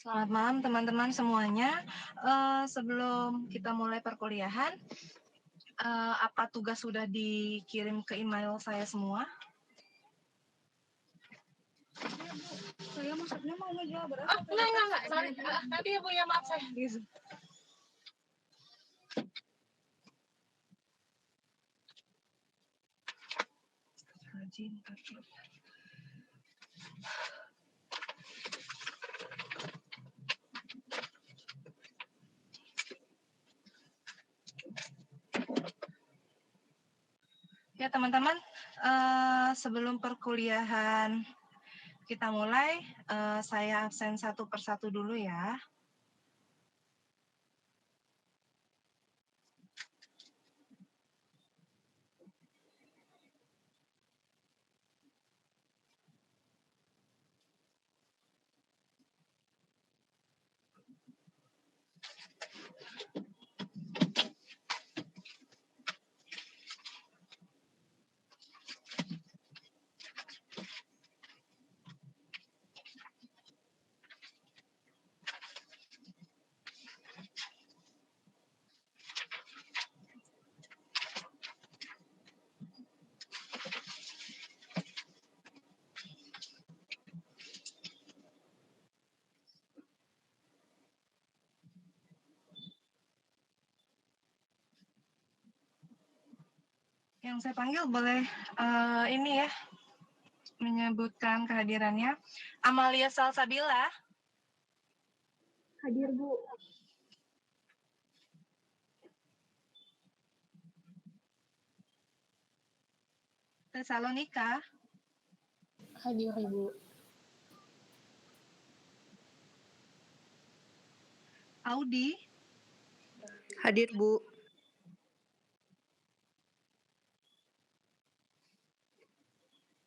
Selamat malam teman-teman semuanya. Sebelum kita mulai perkuliahan, apa tugas sudah dikirim ke email saya semua? Saya maksudnya mau ngejual beras. Enggak. Tadi ya Bu, ya maaf saya. Rajin, ya teman-teman, sebelum perkuliahan kita mulai, saya absen satu persatu dulu ya. Yang saya panggil boleh ini ya, menyebutkan kehadirannya. Amalia Salsabila. Hadir, Bu. Tesalonika. Hadir, Ibu. Audi. Hadir, Bu.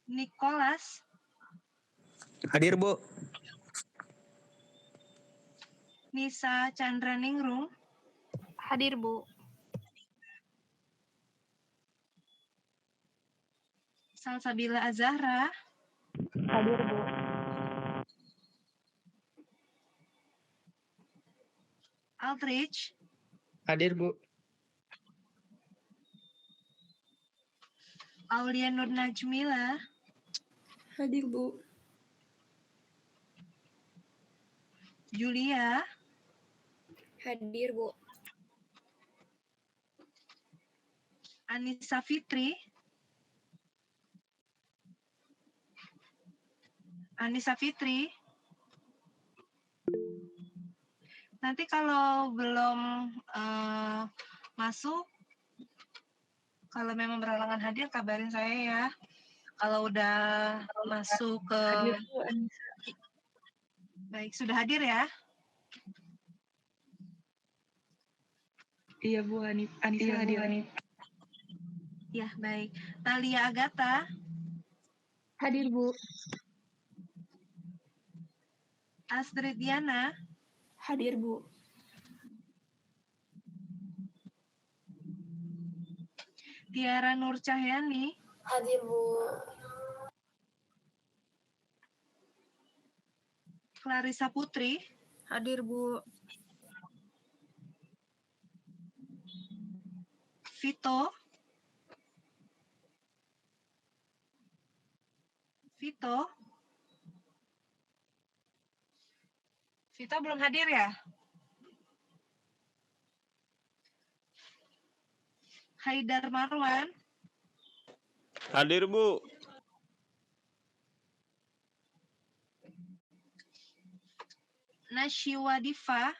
Nicholas. Hadir, Bu. Nisa Chandraningrum. Hadir, Bu. Salsabila Azahra. Hadir, Bu. Aldrich. Hadir, Bu. Aulia Nur Najmila. Hadir, Bu. Julia. Hadir, Bu. Anissa Fitri. Anissa Fitri. Nanti kalau belum masuk, kalau memang berhalangan hadir, kabarin saya ya. Kalau udah masuk ke... Hadir, Bu, Anissa. Baik, sudah hadir ya? Iya, Bu, Anissa hadir. Ya, baik. Talia Agatha. Hadir, Bu. Astrid Diana. Hadir, Bu. Tiara Nur Cahyani. Hadir, Bu. Clarissa Putri. Hadir, Bu. Vito. Vito belum hadir ya? Haidar Marwan. Hadir, Bu. Nashiwa Diva.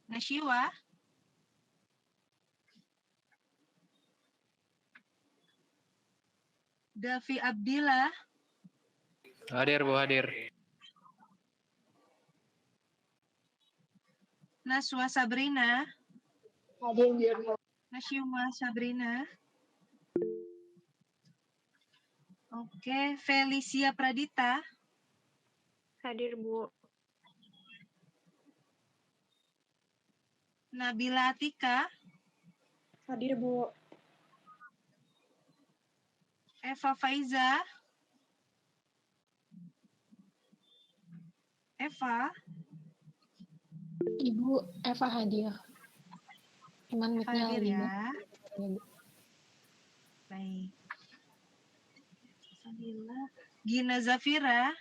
Nashiwa. Davi Abdillah. Hadir, Bu. Hadir. Naswa Sabrina. Hadir, Bu. Nashiwa Sabrina. Oke, Felicia Pradita. Hadir, Bu. Nabila Atika. Hadir, Bu. Eva Faiza. Eva. Ibu Eva hadir. Cuman mic-nya Hadir lagi. ya. Baik. Sabila. Gina Zafira.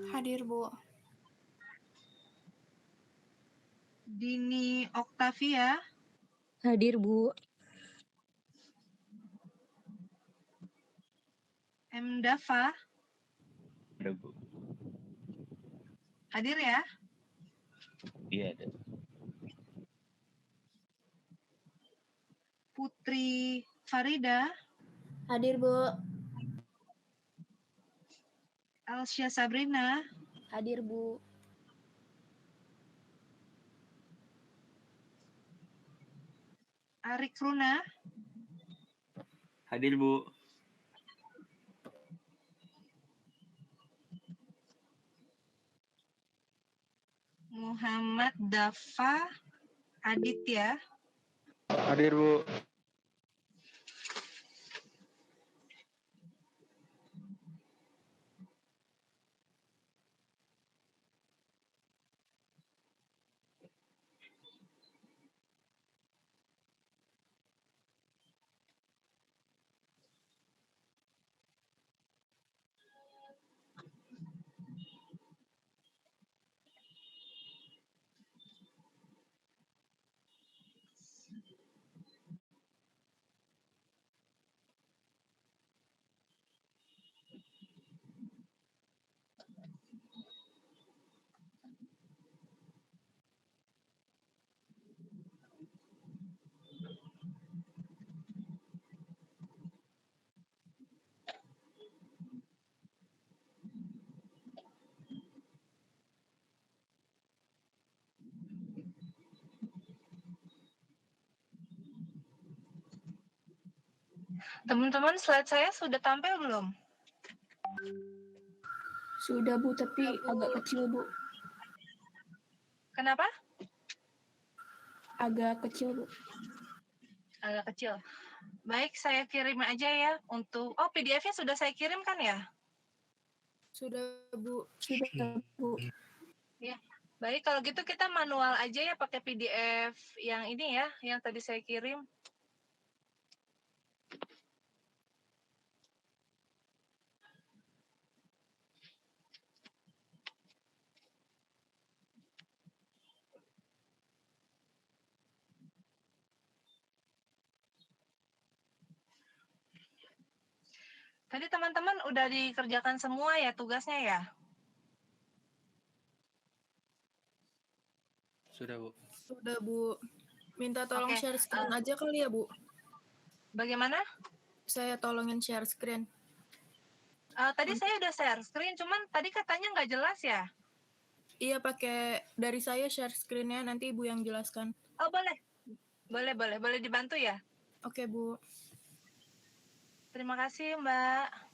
Hadir, Bu. Dini Oktavia. Hadir, Bu. M. Dava. Ada, Bu. Hadir ya. Iya, ada. Putri Farida. Hadir, Bu. Alsya Sabrina. Hadir, Bu. Arik Runa. Hadir, Bu. Muhammad Dava Aditya. Hadir, Bu. Teman-teman, slide saya sudah tampil belum? Sudah, Bu, tapi agak kecil, Bu. Kenapa? Agak kecil, Bu. Agak kecil. Baik, saya kirim aja ya untuk... Oh, PDF-nya sudah saya kirim kan ya? Sudah, Bu. Sudah, Bu. Ya. Baik, kalau gitu kita manual aja ya pakai PDF yang ini ya, yang tadi saya kirim. Tadi teman-teman udah dikerjakan semua ya tugasnya ya? Sudah, Bu. Sudah, Bu. Minta tolong Oke, share screen aja kali ya, Bu. Bagaimana? Saya tolongin share screen. Tadi saya udah share screen, cuman tadi katanya nggak jelas ya? Iya, pakai dari saya share screen-nya, nanti Ibu yang jelaskan. Oh, boleh. Boleh dibantu ya? Oke, Bu. Terima kasih, Mbak.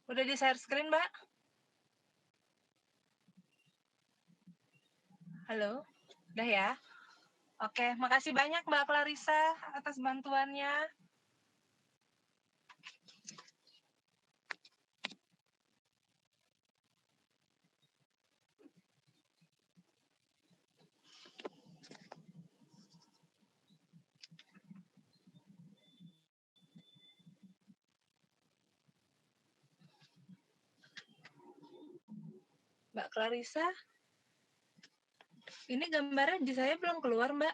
Udah di share screen, Mbak? Halo? Udah ya? Oke, makasih banyak Mbak Clarissa atas bantuannya. Mbak Clarissa, ini gambarnya di saya belum keluar, Mbak.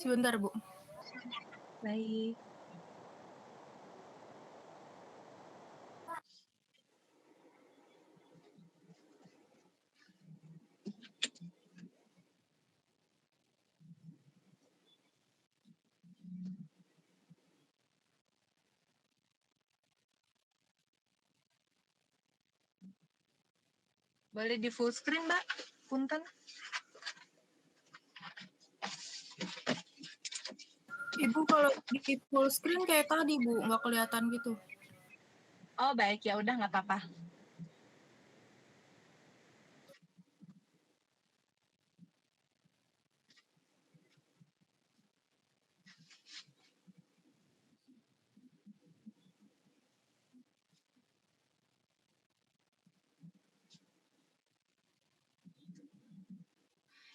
Sebentar, Bu. Baik. Boleh di full screen, Mbak? Punten. Ibu kalau di full screen kayak tadi Bu, nggak kelihatan gitu. Oh, baik. Ya udah, nggak apa-apa.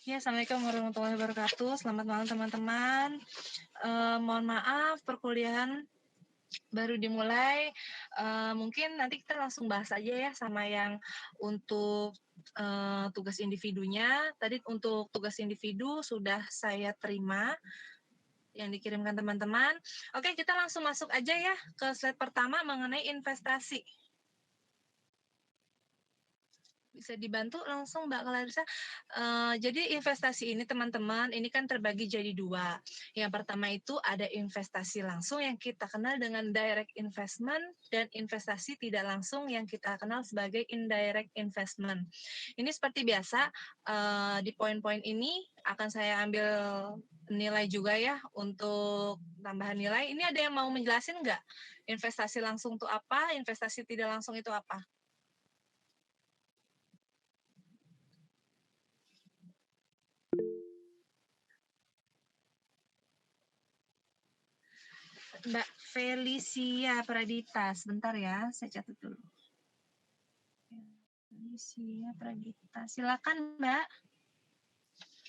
Ya, Assalamualaikum warahmatullahi wabarakatuh. Selamat malam teman-teman. Mohon maaf, perkuliahan baru dimulai. Mungkin nanti kita langsung bahas aja ya sama yang untuk tugas individunya. Tadi untuk tugas individu sudah saya terima yang dikirimkan teman-teman. Oke, kita langsung masuk aja ya ke slide pertama mengenai investasi. Bisa dibantu langsung Mbak Clarissa. Jadi investasi ini teman-teman, ini kan terbagi jadi dua. Yang pertama itu ada investasi langsung yang kita kenal dengan direct investment dan investasi tidak langsung yang kita kenal sebagai indirect investment. Ini seperti biasa, di poin-poin ini akan saya ambil nilai juga ya untuk tambahan nilai. Ini ada yang mau menjelasin nggak? Investasi langsung itu apa? Investasi tidak langsung itu apa? Mbak Felicia Pradita, sebentar ya, saya catat dulu. Felicia Pradita, silakan Mbak.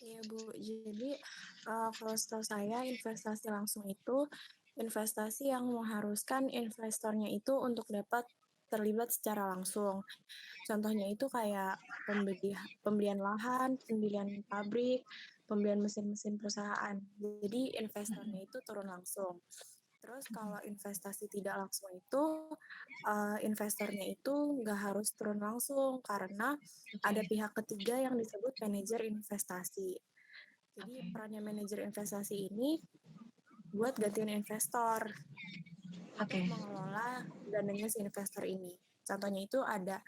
Iya Bu, jadi kalau setahu saya investasi langsung itu investasi yang mengharuskan investornya itu untuk dapat terlibat secara langsung. Contohnya itu kayak pembelian lahan, pembelian pabrik, pembelian mesin-mesin perusahaan. Jadi investornya itu turun langsung. Terus kalau investasi tidak langsung itu investornya itu nggak harus turun langsung karena ada pihak ketiga yang disebut manajer investasi. Jadi perannya manajer investasi ini buat gantiin investor untuk mengelola dananya si investor ini. Contohnya itu ada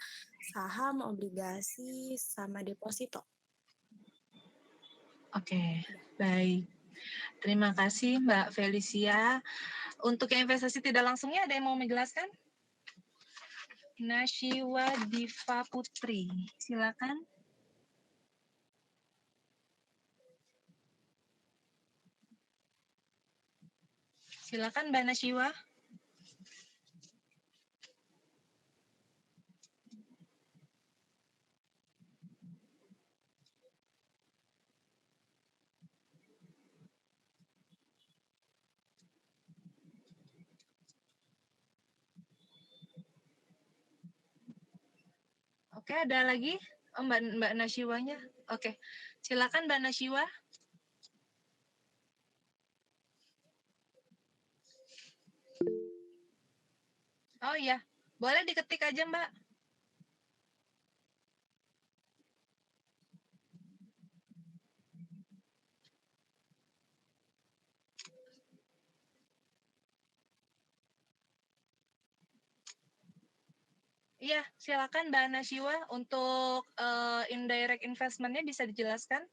saham, obligasi, sama deposito. Oke, baik. Terima kasih Mbak Felicia. Untuk yang investasi tidak langsungnya ada yang mau menjelaskan? Nashiwa Diva Putri, silakan. Silakan Mbak Nashiwa. Oke, ada lagi? Oh, Mbak Nashiwanya. Oke, silakan Mbak Nashiwa. Oh iya, boleh diketik aja Mbak. Iya, silakan Mbak Nashiwa untuk indirect investment-nya bisa dijelaskan?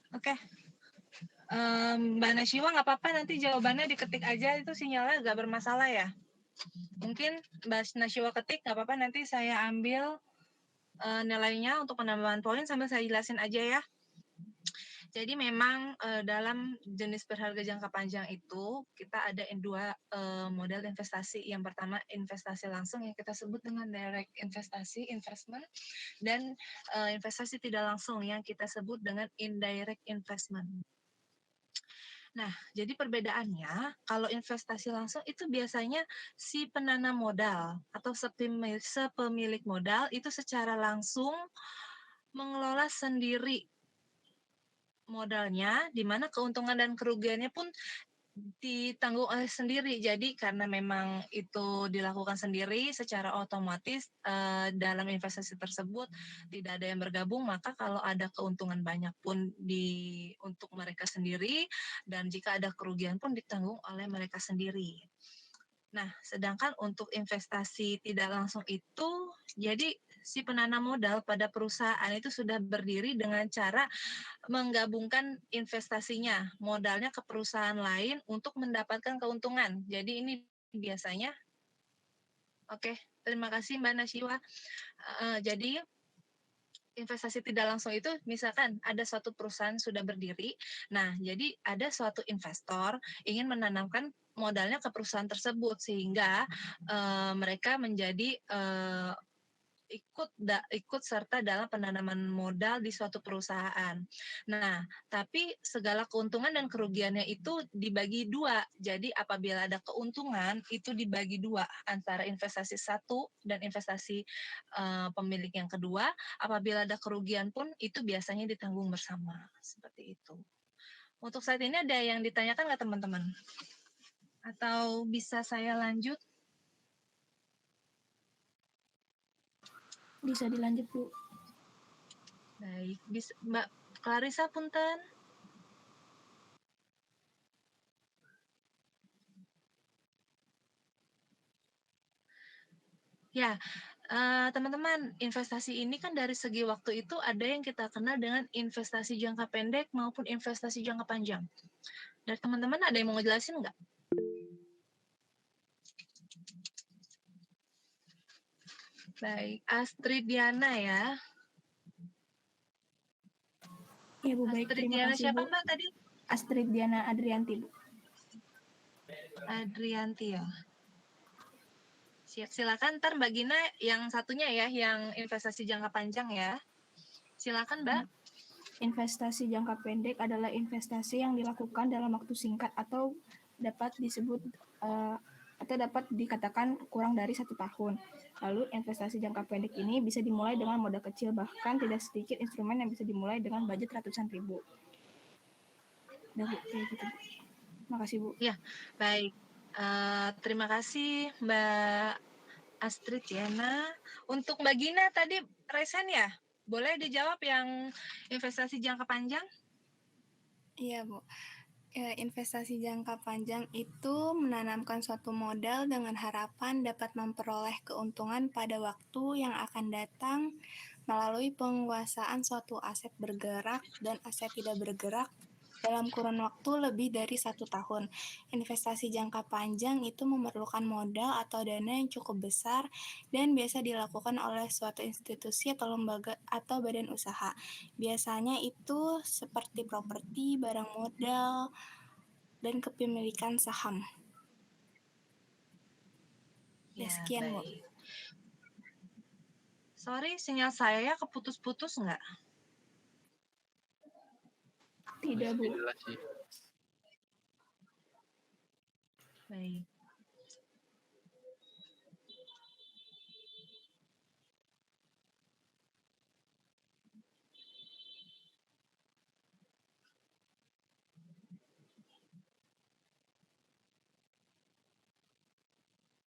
Oke. Mbak Nashiwa nggak apa-apa, nanti jawabannya diketik aja, itu sinyalnya nggak bermasalah ya. Mungkin Mbak Nashiwa ketik, nggak apa-apa, nanti saya ambil nilainya untuk penambahan poin sambil saya jelasin aja ya. Jadi memang, dalam jenis berharga jangka panjang itu, kita ada 2 model investasi. Yang pertama investasi langsung yang kita sebut dengan direct investasi, investment, dan, investasi tidak langsung yang kita sebut dengan indirect investment. Nah, jadi perbedaannya, kalau investasi langsung itu biasanya si penanam modal atau sepemilik modal itu secara langsung mengelola sendiri modalnya, di mana keuntungan dan kerugiannya pun ditanggung oleh sendiri. Jadi karena memang itu dilakukan sendiri secara otomatis, dalam investasi tersebut tidak ada yang bergabung, maka kalau ada keuntungan banyak pun untuk mereka sendiri, dan jika ada kerugian pun ditanggung oleh mereka sendiri. Nah, sedangkan untuk investasi tidak langsung itu, jadi si penanam modal pada perusahaan itu sudah berdiri dengan cara menggabungkan investasinya, modalnya ke perusahaan lain untuk mendapatkan keuntungan. Jadi ini biasanya oke, terima kasih Mbak Nasyiwa. Jadi investasi tidak langsung itu misalkan ada suatu perusahaan sudah berdiri, nah jadi ada suatu investor ingin menanamkan modalnya ke perusahaan tersebut sehingga mereka menjadi ikut serta dalam penanaman modal di suatu perusahaan. Nah, tapi segala keuntungan dan kerugiannya itu dibagi 2. Jadi apabila ada keuntungan itu dibagi 2 antara investasi satu dan investasi pemilik yang kedua. Apabila ada kerugian pun itu biasanya ditanggung bersama. Seperti itu. Untuk saat ini ada yang ditanyakan nggak teman-teman? Atau bisa saya lanjut? Bisa dilanjut, Bu. Baik, Mbak Clarissa punten. Ya, teman-teman, investasi ini kan dari segi waktu itu ada yang kita kenal dengan investasi jangka pendek maupun investasi jangka panjang. Dari teman-teman ada yang mau ngejelasin nggak? Baik, Astrid Diana ya. Ya, Bu, baik. Astrid Terima Diana kasih, siapa Bu. Mbak tadi? Astrid Diana Adrianti, Bu. Adrianti ya. Silakan ntar Mbak Gina yang satunya ya, yang investasi jangka panjang ya. Silakan Mbak. Investasi jangka pendek adalah investasi yang dilakukan dalam waktu singkat atau dapat disebut atau dapat dikatakan kurang dari 1 tahun. Lalu investasi jangka pendek ini bisa dimulai dengan modal kecil, bahkan tidak sedikit instrumen yang bisa dimulai dengan budget ratusan ribu. Udah, Bu, kayak gitu. Makasih, Bu. Ya, baik. Terima kasih Mbak Astrid Diana. Untuk Mbak Gina tadi resen ya? Boleh dijawab yang investasi jangka panjang? Iya, Bu. Investasi jangka panjang itu menanamkan suatu modal dengan harapan dapat memperoleh keuntungan pada waktu yang akan datang melalui penguasaan suatu aset bergerak dan aset tidak bergerak dalam kurun waktu lebih dari 1 tahun. Investasi jangka panjang itu memerlukan modal atau dana yang cukup besar dan biasa dilakukan oleh suatu institusi atau lembaga atau badan usaha. Biasanya itu seperti properti, barang modal, dan kepemilikan saham. Ya, sekian, Bu. Baik. Sorry, sinyal saya keputus-putus nggak? Tidak, Bu. Jelas sih. Baik.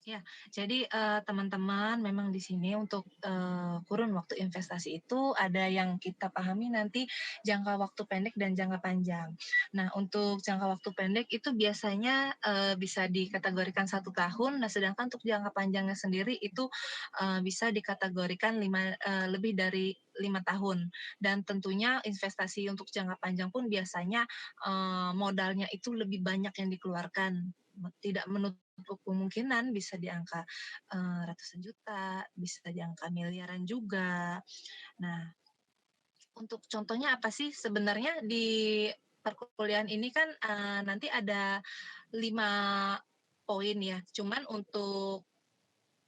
Ya, jadi teman-teman memang di sini untuk kurun waktu investasi itu ada yang kita pahami nanti jangka waktu pendek dan jangka panjang. Nah, untuk jangka waktu pendek itu biasanya bisa dikategorikan 1 tahun, nah sedangkan untuk jangka panjangnya sendiri itu bisa dikategorikan lebih dari 5 tahun. Dan tentunya investasi untuk jangka panjang pun biasanya modalnya itu lebih banyak yang dikeluarkan. Tidak menutup kemungkinan bisa di angka ratusan juta, bisa di angka miliaran juga. Nah, Untuk contohnya apa sih? Sebenarnya di perkuliahan ini kan nanti ada 5 poin ya. Cuman untuk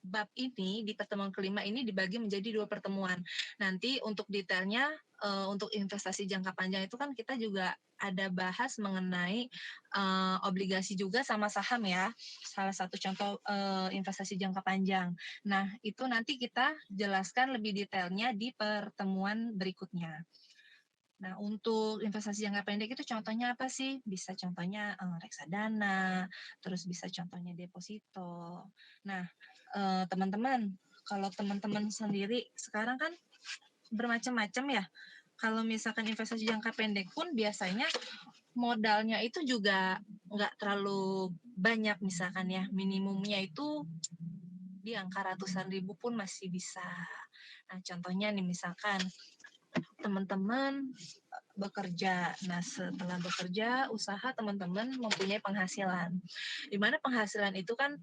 bab ini di pertemuan kelima ini dibagi menjadi 2 pertemuan. Nanti untuk detailnya untuk investasi jangka panjang itu kan kita juga ada bahas mengenai obligasi juga sama saham ya. Salah satu contoh investasi jangka panjang. Nah, itu nanti kita jelaskan lebih detailnya di pertemuan berikutnya. Nah, untuk investasi jangka pendek itu contohnya apa sih? Bisa contohnya reksadana, terus bisa contohnya deposito. Nah, teman-teman, kalau teman-teman sendiri sekarang kan bermacam-macam ya. Kalau misalkan investasi jangka pendek pun biasanya modalnya itu juga nggak terlalu banyak misalkan ya. Minimumnya itu di angka ratusan ribu pun masih bisa. Nah, contohnya nih misalkan teman-teman bekerja. Nah, setelah bekerja, usaha teman-teman mempunyai penghasilan. Di mana penghasilan itu kan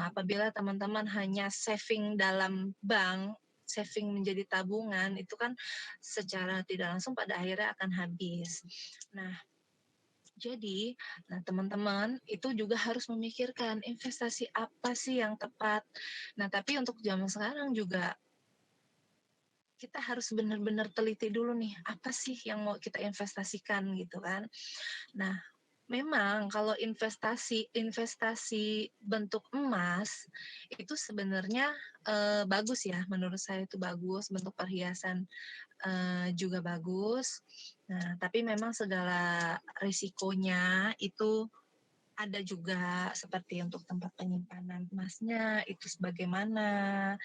apabila teman-teman hanya saving dalam bank, saving menjadi tabungan, itu kan secara tidak langsung pada akhirnya akan habis. Nah, jadi, teman-teman itu juga harus memikirkan investasi apa sih yang tepat. Nah, tapi untuk zaman sekarang juga kita harus benar-benar teliti dulu nih, apa sih yang mau kita investasikan gitu kan. Nah, memang kalau investasi bentuk emas itu sebenarnya bagus ya, menurut saya itu bagus, bentuk perhiasan juga bagus. Nah, tapi memang segala risikonya itu ada juga seperti untuk tempat penyimpanan emasnya itu sebagaimana.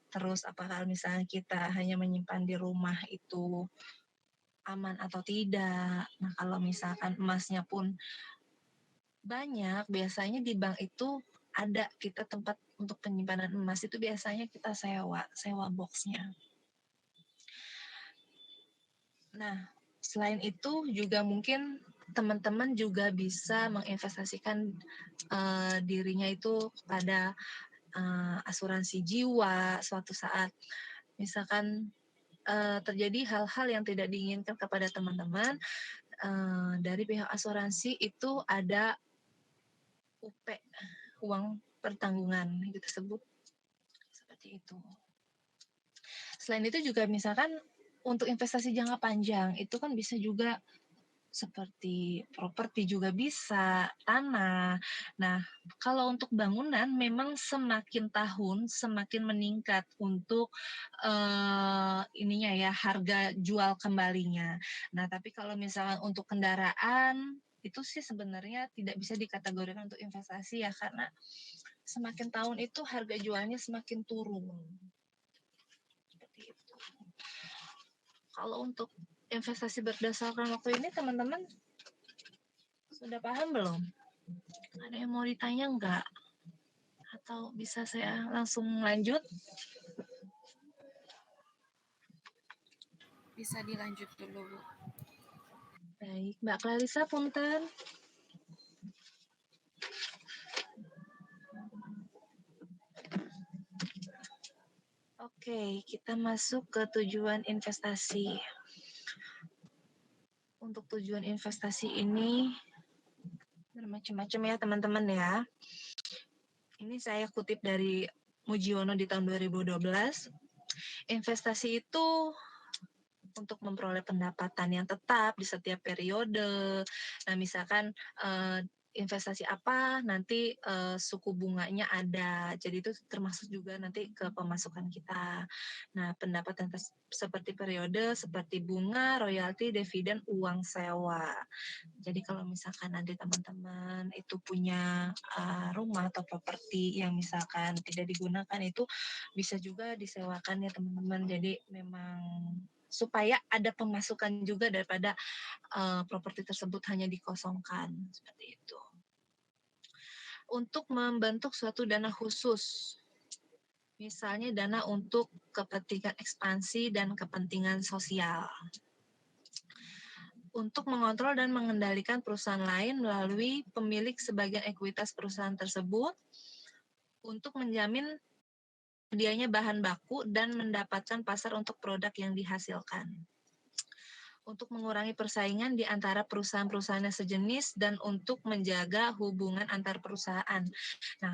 Terus apakah misalnya kita hanya menyimpan di rumah itu aman atau tidak. Nah, kalau misalkan emasnya pun banyak, biasanya di bank itu ada kita tempat untuk penyimpanan emas itu biasanya kita sewa boxnya. Nah, selain itu juga mungkin teman-teman juga bisa menginvestasikan dirinya itu kepada asuransi jiwa suatu saat. Misalkan terjadi hal-hal yang tidak diinginkan kepada teman-teman, dari pihak asuransi itu ada UP, uang pertanggungan disebut seperti itu. Selain itu juga misalkan untuk investasi jangka panjang itu kan bisa juga seperti properti juga bisa, tanah. Nah, kalau untuk bangunan memang semakin tahun semakin meningkat untuk ininya ya harga jual kembalinya. Nah, tapi kalau misalnya untuk kendaraan itu sih sebenarnya tidak bisa dikategorikan untuk investasi ya karena semakin tahun itu harga jualnya semakin turun. Seperti itu. Kalau untuk investasi berdasarkan waktu ini teman-teman sudah paham belum? Ada yang mau ditanya enggak? Atau bisa saya langsung lanjut? Bisa dilanjut dulu, Bu. Baik, Mbak Clarissa punten. Oke, kita masuk ke tujuan investasi. Untuk tujuan investasi ini bermacam-macam ya teman-teman ya. Ini saya kutip dari Mujiono di tahun 2012. Investasi itu untuk memperoleh pendapatan yang tetap di setiap periode. Nah, misalkan investasi apa nanti suku bunganya ada. Jadi itu termasuk juga nanti ke pemasukan kita. Nah, pendapatan seperti periode seperti bunga, royalti, dividen, uang sewa. Jadi kalau misalkan nanti teman-teman itu punya rumah atau properti yang misalkan tidak digunakan itu bisa juga disewakan ya teman-teman. Jadi memang supaya ada pemasukan juga daripada properti tersebut hanya dikosongkan seperti itu. Untuk membentuk suatu dana khusus, misalnya dana untuk kepentingan ekspansi dan kepentingan sosial. Untuk mengontrol dan mengendalikan perusahaan lain melalui pemilik sebagian ekuitas perusahaan tersebut, untuk menjamin sedianya bahan baku dan mendapatkan pasar untuk produk yang dihasilkan. untuk mengurangi persaingan di antara perusahaan-perusahaan yang sejenis dan untuk menjaga hubungan antar perusahaan. Nah,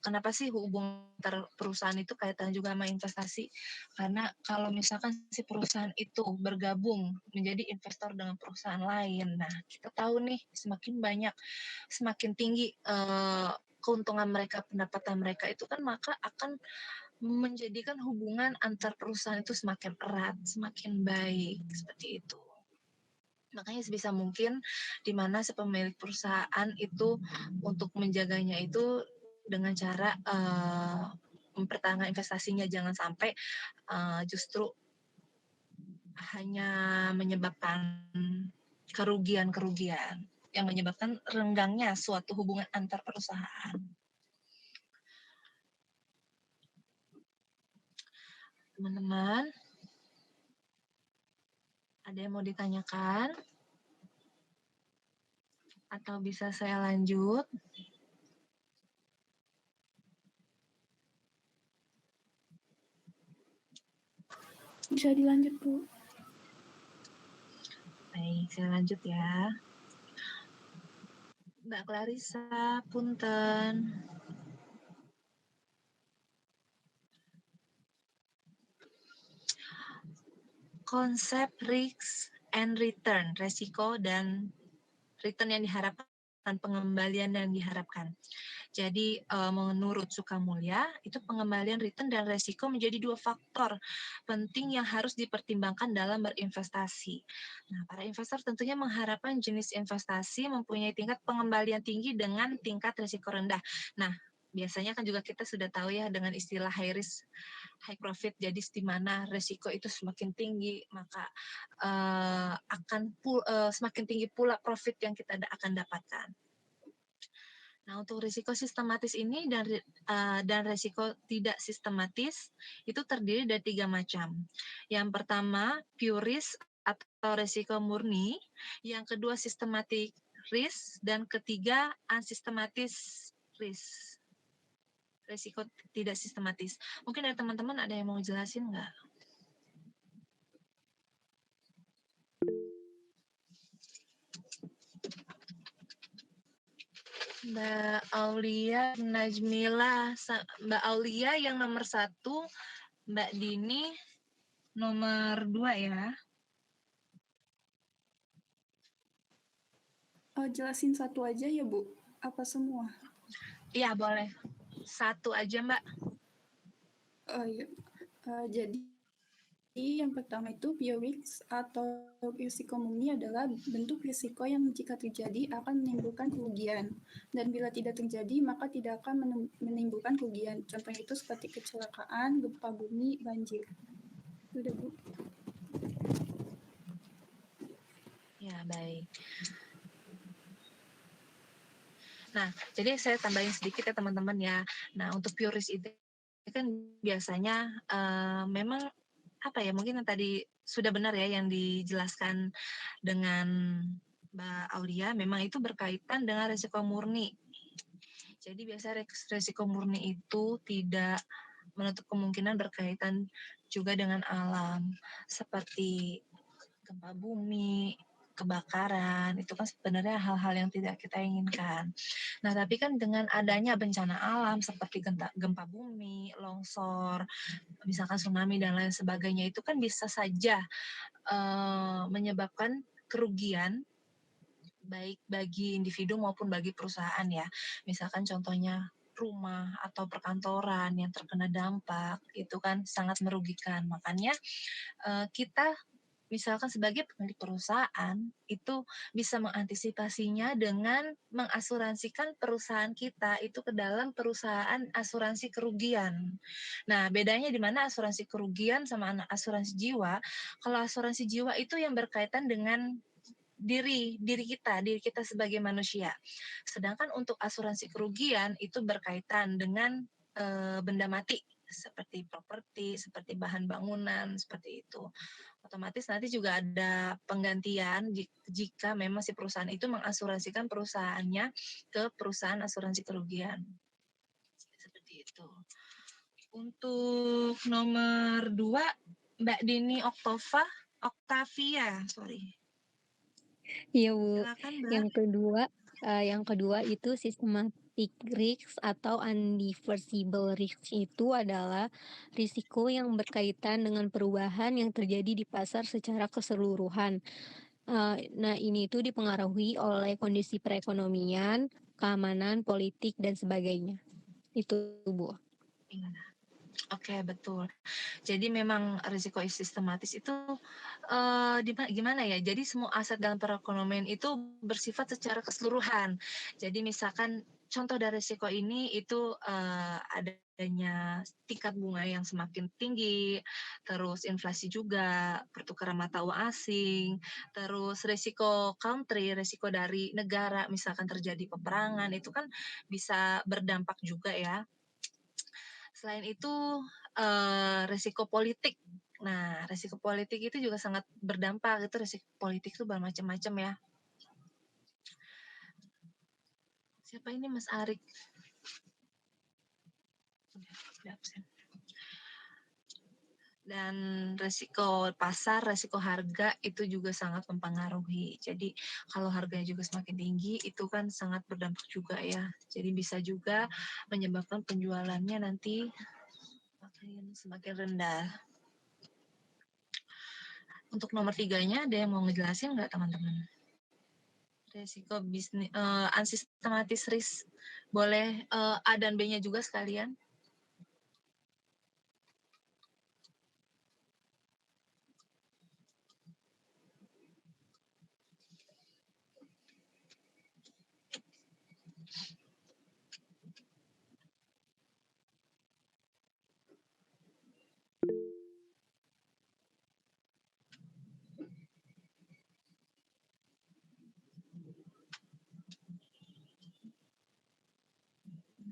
kenapa sih hubungan antar perusahaan itu kaitan juga sama investasi? Karena kalau misalkan si perusahaan itu bergabung menjadi investor dengan perusahaan lain, nah kita tahu nih semakin tinggi keuntungan mereka, pendapatan mereka itu kan maka akan menjadikan hubungan antar perusahaan itu semakin erat, semakin baik, seperti itu. Makanya sebisa mungkin di mana si pemilik perusahaan itu untuk menjaganya itu dengan cara mempertahankan investasinya, jangan sampai justru hanya menyebabkan kerugian-kerugian yang menyebabkan renggangnya suatu hubungan antar perusahaan. Teman-teman, ada yang mau ditanyakan? Atau bisa saya lanjut? Bisa dilanjut, Bu. Baik, saya lanjut ya. Mbak Clarissa, punten. Konsep risk and return, resiko dan return yang diharapkan, pengembalian yang diharapkan. Jadi menurut Sukamulya, itu pengembalian return dan resiko menjadi dua faktor penting yang harus dipertimbangkan dalam berinvestasi. Nah, para investor tentunya mengharapkan jenis investasi mempunyai tingkat pengembalian tinggi dengan tingkat resiko rendah. Nah, biasanya kan juga kita sudah tahu ya dengan istilah high risk, high profit. Jadi di mana resiko itu semakin tinggi, maka semakin tinggi pula profit yang kita akan dapatkan. Nah, untuk risiko sistematis ini dan risiko tidak sistematis itu terdiri dari 3 macam. Yang pertama, pure risk atau risiko murni, yang kedua systematic risk, dan ketiga unsystematic risk. Risiko tidak sistematis. Mungkin dari teman-teman ada yang mau jelasin nggak? Mbak Aulia, Najmila, Mbak Aulia yang nomor 1, Mbak Dini nomor 2 ya. Jelasin satu aja ya, Bu. Apa semua? Iya, boleh. 1 aja, Mbak. Oh iya. Jadi yang pertama itu pure risk atau risiko murni adalah bentuk risiko yang jika terjadi akan menimbulkan kerugian, dan bila tidak terjadi maka tidak akan menimbulkan kerugian. Contohnya itu seperti kecelakaan, gempa bumi, banjir. Udah, Bu. Ya, baik. Nah, jadi saya tambahin sedikit ya teman-teman ya. Nah, untuk pure risk itu kan biasanya memang apa ya, mungkin yang tadi sudah benar ya yang dijelaskan dengan Mbak Aulia, memang itu berkaitan dengan risiko murni. Jadi biasanya risiko murni itu tidak menutup kemungkinan berkaitan juga dengan alam, seperti gempa bumi, kebakaran, itu kan sebenarnya hal-hal yang tidak kita inginkan. Nah, tapi kan dengan adanya bencana alam seperti gempa bumi, longsor, misalkan tsunami dan lain sebagainya, itu kan bisa saja menyebabkan kerugian baik bagi individu maupun bagi perusahaan ya. Misalkan contohnya rumah atau perkantoran yang terkena dampak, itu kan sangat merugikan. Makanya kita misalkan sebagai pemilik perusahaan itu bisa mengantisipasinya dengan mengasuransikan perusahaan kita itu ke dalam perusahaan asuransi kerugian. Nah, bedanya di mana asuransi kerugian sama asuransi jiwa? Kalau asuransi jiwa itu yang berkaitan dengan diri kita sebagai manusia. Sedangkan untuk asuransi kerugian itu berkaitan dengan benda mati seperti properti, seperti bahan bangunan, seperti itu. Otomatis nanti juga ada penggantian jika memang si perusahaan itu mengasuransikan perusahaannya ke perusahaan asuransi kerugian. Seperti itu. Untuk nomor 2, Mbak Dini Oktova, Octavia, sorry. Iya, Bu. Silakan, Mbak. Yang kedua itu systematic risk atau undiversible risk itu adalah risiko yang berkaitan dengan perubahan yang terjadi di pasar secara keseluruhan. Nah, ini itu dipengaruhi oleh kondisi perekonomian, keamanan, politik, dan sebagainya. Itu, Bu. Iya. Oke, betul. Jadi memang risiko sistematis itu gimana ya? Jadi semua aset dalam perekonomian itu bersifat secara keseluruhan. Jadi misalkan contoh dari risiko ini itu adanya tingkat bunga yang semakin tinggi, terus inflasi juga, pertukaran mata uang asing, terus risiko country, risiko dari negara, misalkan terjadi peperangan, itu kan bisa berdampak juga ya. Selain itu, resiko politik. Nah, resiko politik itu juga sangat berdampak, itu resiko politik itu bermacam-macam ya. Siapa ini Mas Arik? Udah absen. Dan resiko pasar, resiko harga itu juga sangat mempengaruhi. Jadi kalau harganya juga semakin tinggi, itu kan sangat berdampak juga ya. Jadi bisa juga menyebabkan penjualannya nanti semakin rendah. Untuk nomor 3-nya ada yang mau ngejelasin nggak teman-teman? Resiko bisnis unsystematic risk. Boleh A dan B-nya juga sekalian.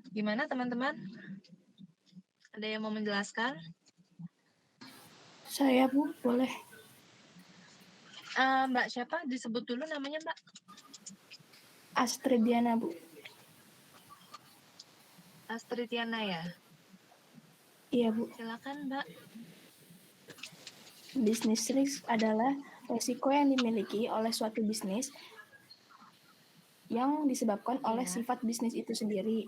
Gimana teman-teman? Ada yang mau menjelaskan? Saya, Bu, boleh. Mbak siapa? Disebut dulu namanya Mbak. Astridiana, Bu. Astridiana ya? Iya, Bu. Silakan Mbak. Business risk adalah resiko yang dimiliki oleh suatu bisnis yang disebabkan oleh Iya. sifat bisnis itu sendiri.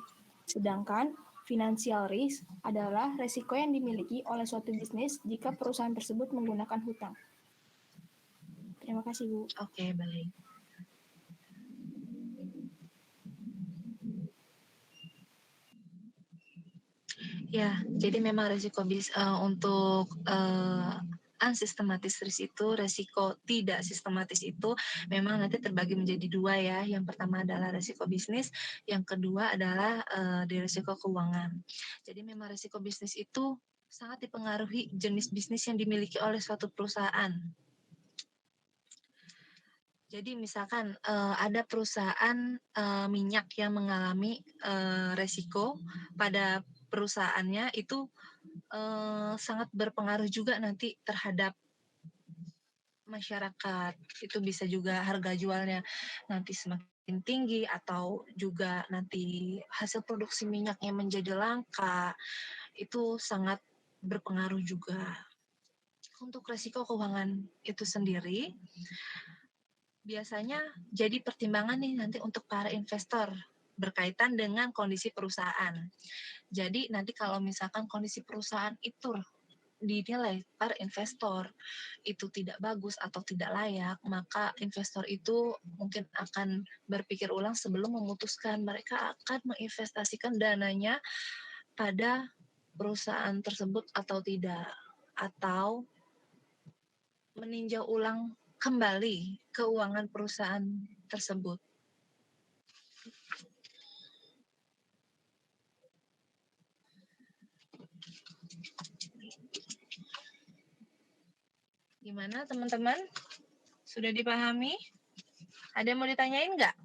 Sedangkan financial risk adalah resiko yang dimiliki oleh suatu bisnis jika perusahaan tersebut menggunakan hutang. Terima kasih, Bu. Oke, baik. Ya, jadi memang resiko untuk unsystematic risk itu, resiko tidak sistematis itu memang nanti terbagi menjadi dua ya. Yang pertama adalah resiko bisnis, yang kedua adalah di resiko keuangan. Jadi memang resiko bisnis itu sangat dipengaruhi jenis bisnis yang dimiliki oleh suatu perusahaan. Jadi misalkan ada perusahaan minyak yang mengalami resiko pada perusahaannya itu sangat berpengaruh juga nanti terhadap masyarakat. Itu bisa juga harga jualnya nanti semakin tinggi atau juga nanti hasil produksi minyaknya menjadi langka. Itu sangat berpengaruh juga. Untuk resiko keuangan itu sendiri biasanya jadi pertimbangan nih nanti untuk para investor berkaitan dengan kondisi perusahaan. Jadi nanti kalau misalkan kondisi perusahaan itu dinilai para investor itu tidak bagus atau tidak layak, maka investor itu mungkin akan berpikir ulang sebelum memutuskan mereka akan menginvestasikan dananya pada perusahaan tersebut atau tidak, atau meninjau ulang kembali keuangan perusahaan tersebut. Gimana teman-teman? Sudah dipahami? Ada yang mau ditanyain nggak?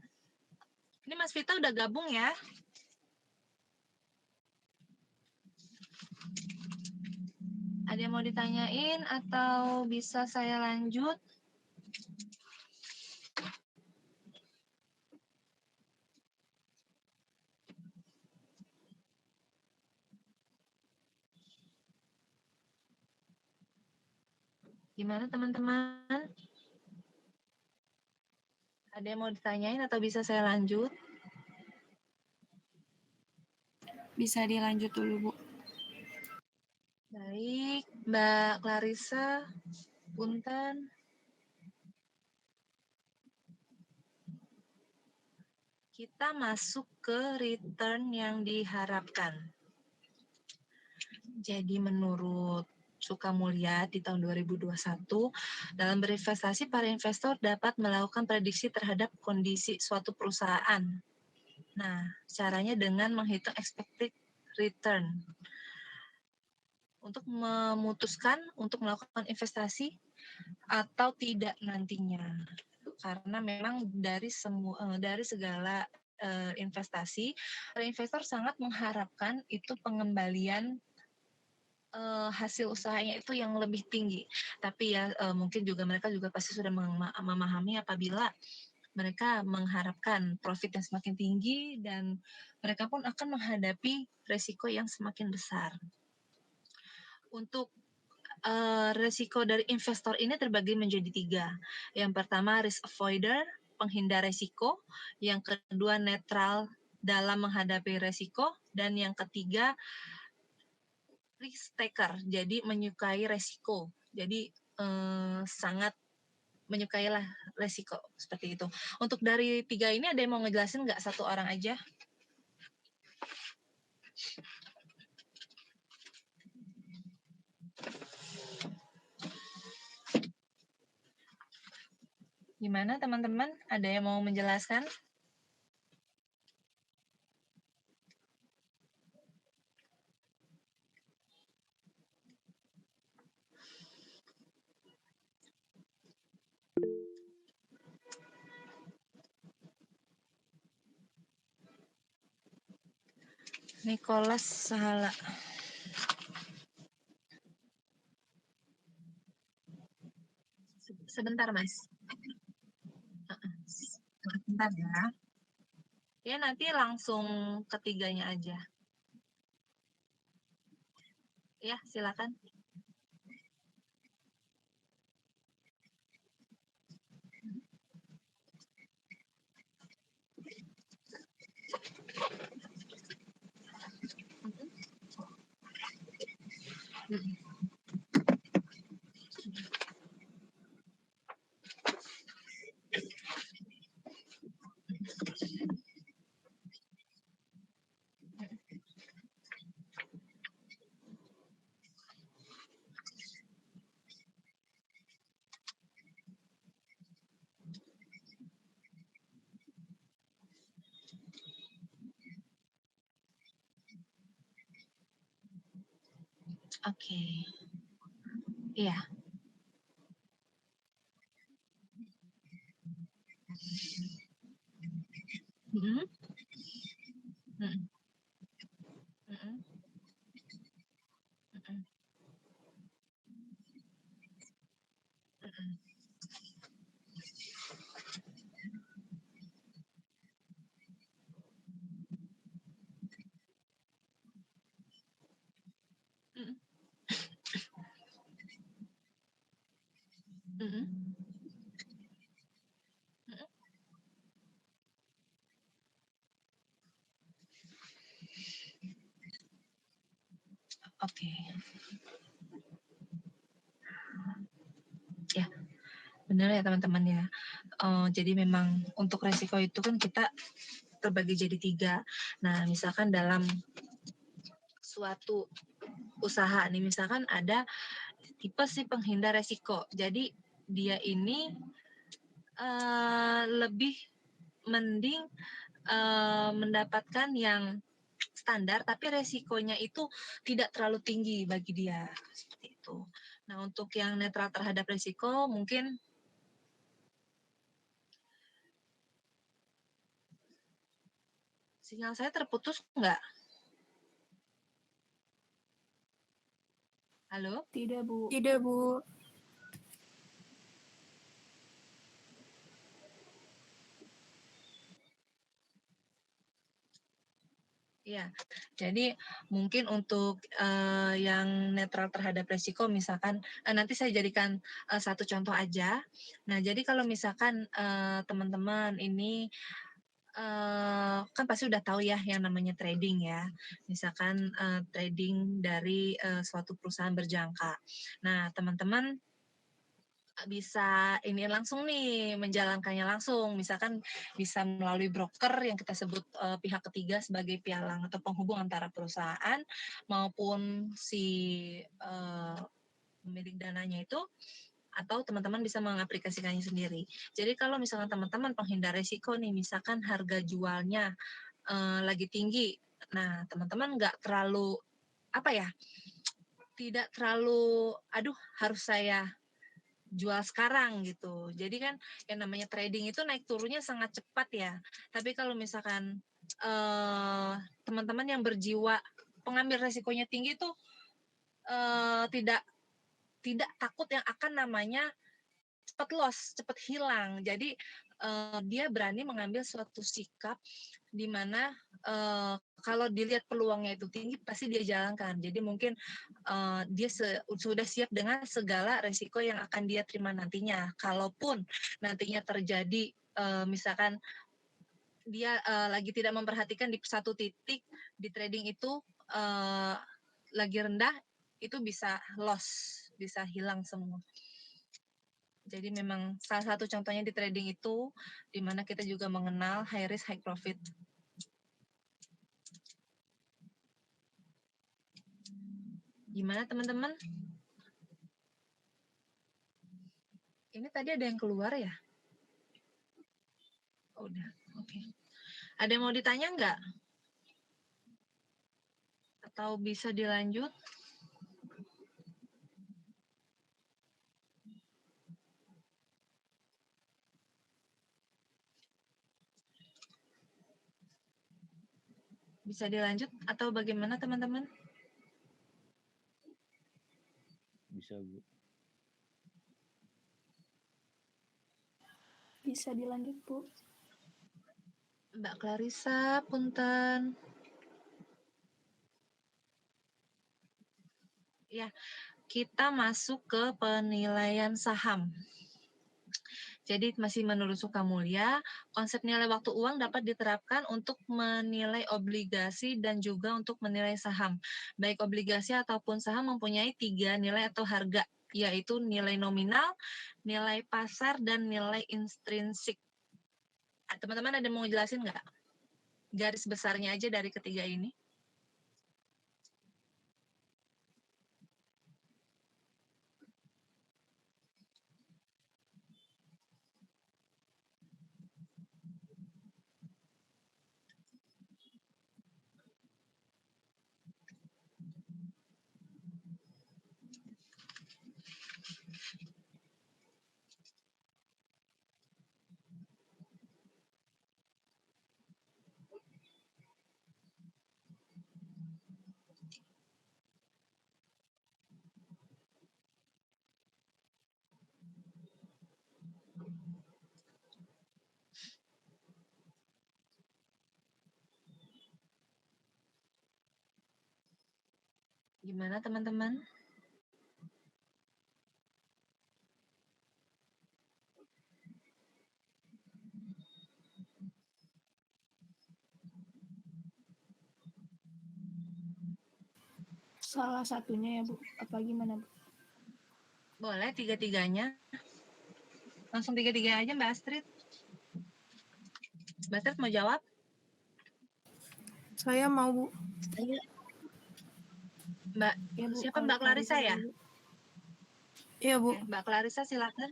Ini Mas Vita udah gabung ya? Ada yang mau ditanyain atau bisa saya lanjut? Gimana teman-teman? Ada yang mau ditanyain atau bisa saya lanjut? Bisa dilanjut dulu, Bu. Baik, Mbak Clarissa, Punten. Kita masuk ke return yang diharapkan. Jadi menurut Sukamulya di tahun 2021, dalam berinvestasi, para investor dapat melakukan prediksi terhadap kondisi suatu perusahaan. Nah, caranya dengan menghitung expected return. Untuk memutuskan untuk melakukan investasi atau tidak nantinya. Karena memang dari segala investasi, para investor sangat mengharapkan itu pengembalian hasil usahanya itu yang lebih tinggi. Tapi ya mungkin juga mereka juga pasti sudah memahami apabila mereka mengharapkan profit yang semakin tinggi dan mereka pun akan menghadapi resiko yang semakin besar. Untuk resiko dari investor ini terbagi menjadi 3. Yang pertama risk avoider, penghindar resiko. Yang kedua netral dalam menghadapi resiko. Dan yang ketiga risk taker, jadi menyukai resiko. Jadi sangat menyukailah resiko seperti itu. Untuk dari 3 ini ada yang mau ngejelasin nggak, satu orang aja? Gimana teman-teman? Ada yang mau menjelaskan? Nicholas Sahala. Sebentar, Mas. Sebentar ya. Ya, nanti langsung ketiganya aja. Ya, silakan. Oke. Iya. Mm-mm. Mm-mm. Mm-mm. Mm-mm. Mm-mm. Mm-mm. Mm-mm. Oke. Ya, benar ya teman-teman ya. Jadi memang untuk resiko itu kan kita terbagi jadi 3. Nah, misalkan dalam suatu usaha nih, misalkan ada tipe si penghindar resiko. Jadi dia ini lebih mending mendapatkan yang standar, tapi resikonya itu tidak terlalu tinggi bagi dia. Seperti itu. Nah, untuk yang netral terhadap resiko, mungkin sinyal saya terputus nggak? Halo? Tidak, Bu. Tidak, Bu. Ya, jadi mungkin untuk yang netral terhadap resiko, misalkan nanti saya jadikan satu contoh aja. Nah, jadi kalau misalkan teman-teman ini kan pasti udah tahu ya yang namanya trading ya. Misalkan trading dari suatu perusahaan berjangka. Nah, teman-teman bisa ini langsung nih menjalankannya langsung, misalkan bisa melalui broker yang kita sebut pihak ketiga sebagai pialang atau penghubung antara perusahaan maupun si pemilik dananya itu, atau teman-teman bisa mengaplikasikannya sendiri. Jadi kalau misalkan teman-teman penghindar risiko nih, misalkan harga jualnya lagi tinggi, nah teman-teman nggak terlalu apa ya, tidak terlalu aduh harus saya jual sekarang gitu. Jadi kan yang namanya trading itu naik turunnya sangat cepat ya. Tapi kalau misalkan teman-teman yang berjiwa pengambil resikonya tinggi tuh tidak tidak takut yang akan namanya cepat loss, cepat hilang. Jadi dia berani mengambil suatu sikap di mana kalau dilihat peluangnya itu tinggi pasti dia jalankan. Jadi mungkin dia sudah siap dengan segala resiko yang akan dia terima nantinya. Kalaupun nantinya terjadi misalkan dia lagi tidak memperhatikan di satu titik di trading itu lagi rendah, itu bisa loss, bisa hilang semua. Jadi memang salah satu contohnya di trading itu di mana kita juga mengenal high risk high profit. Gimana teman-teman? Ini tadi ada yang keluar ya? Oh, udah, oke. Ada yang mau ditanya nggak? Atau bisa dilanjut? Bisa dilanjut atau bagaimana teman-teman? Bisa, Bu. Bisa dilanjut, Bu. Mbak Clarissa, punten. Ya, kita masuk ke penilaian saham. Jadi masih menurut Sukamulya, konsep nilai waktu uang dapat diterapkan untuk menilai obligasi dan juga untuk menilai saham. Baik obligasi ataupun saham mempunyai 3 nilai atau harga, yaitu nilai nominal, nilai pasar, dan nilai intrinsik. Teman-teman ada mau jelasin nggak? Garis besarnya aja dari ketiga ini. Gimana teman-teman? Salah satunya ya, Bu. Apa gimana, Bu? Boleh tiga-tiganya. Langsung tiga-tiga aja Mbak Astrid. Mbak Astrid mau jawab? Saya mau, Bu. Mbak, Ya, Bu. siapa Kalau Mbak Clarissa ya? Bu. Iya, Bu. Oke, Mbak Clarissa silakan.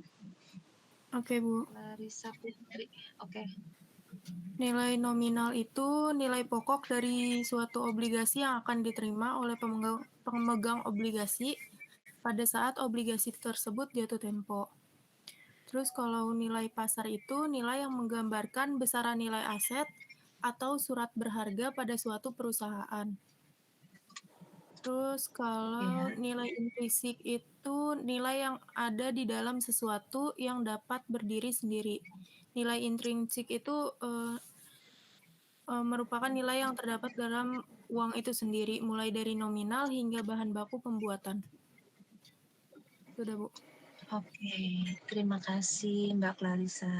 Oke, Bu. Clarissa Putri. Oke. Nilai nominal itu nilai pokok dari suatu obligasi yang akan diterima oleh pemegang obligasi pada saat obligasi tersebut jatuh tempo. Terus kalau nilai pasar itu nilai yang menggambarkan besaran nilai aset atau surat berharga pada suatu perusahaan. Terus kalau nilai intrinsik itu nilai yang ada di dalam sesuatu yang dapat berdiri sendiri. Nilai intrinsik itu merupakan nilai yang terdapat dalam uang itu sendiri, mulai dari nominal hingga bahan baku pembuatan. Sudah, Bu. Oke, terima kasih Mbak Clarissa.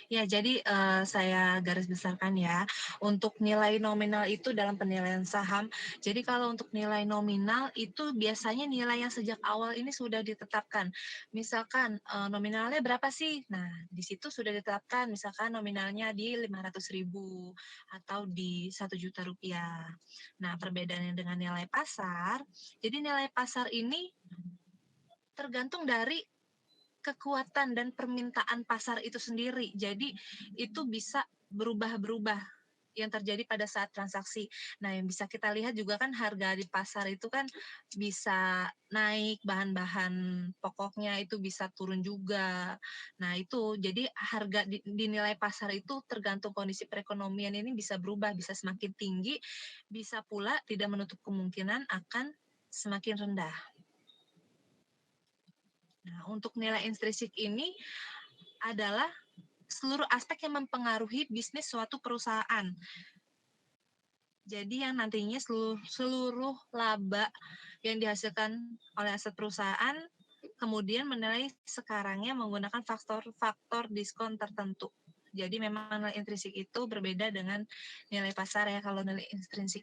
Ya, jadi saya garis besarkan ya, untuk nilai nominal itu dalam penilaian saham. Jadi kalau untuk nilai nominal itu biasanya nilai yang sejak awal ini sudah ditetapkan. Misalkan nominalnya berapa sih? Nah, di situ sudah ditetapkan, misalkan nominalnya di 500.000 atau di 1 juta rupiah. Nah, perbedaannya dengan nilai pasar, jadi nilai pasar ini tergantung dari kekuatan dan permintaan pasar itu sendiri. Jadi itu bisa berubah-berubah yang terjadi pada saat transaksi. Nah, yang bisa kita lihat juga kan harga di pasar itu kan bisa naik, bahan-bahan pokoknya itu bisa turun juga. Nah, itu jadi harga di nilai pasar itu tergantung kondisi perekonomian ini bisa berubah, bisa semakin tinggi, bisa pula tidak menutup kemungkinan akan semakin rendah. Nah, untuk nilai intrinsik ini adalah seluruh aspek yang mempengaruhi bisnis suatu perusahaan. Jadi yang nantinya seluruh laba yang dihasilkan oleh aset perusahaan kemudian menilai sekarangnya menggunakan faktor-faktor diskon tertentu. Jadi memang nilai intrinsik itu berbeda dengan nilai pasar ya. Kalau nilai intrinsik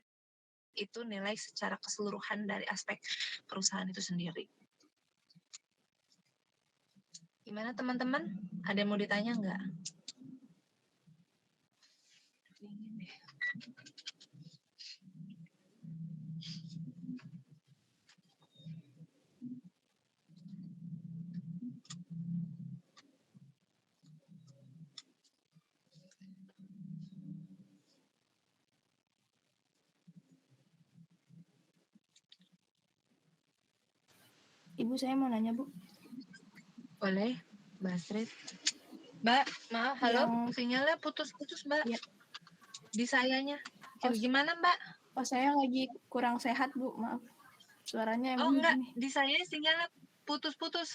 itu nilai secara keseluruhan dari aspek perusahaan itu sendiri. Gimana teman-teman? Ada yang mau ditanya nggak? Ibu, saya mau nanya, Bu. Boleh, Mbak Astrid. Mbak, maaf, halo, sinyalnya putus-putus, Mbak. Ya. Di sayanya. Gimana, Mbak? Oh, saya lagi kurang sehat, Bu. Maaf. Suaranya Oh, emang enggak. gini. Di saya sinyalnya putus-putus.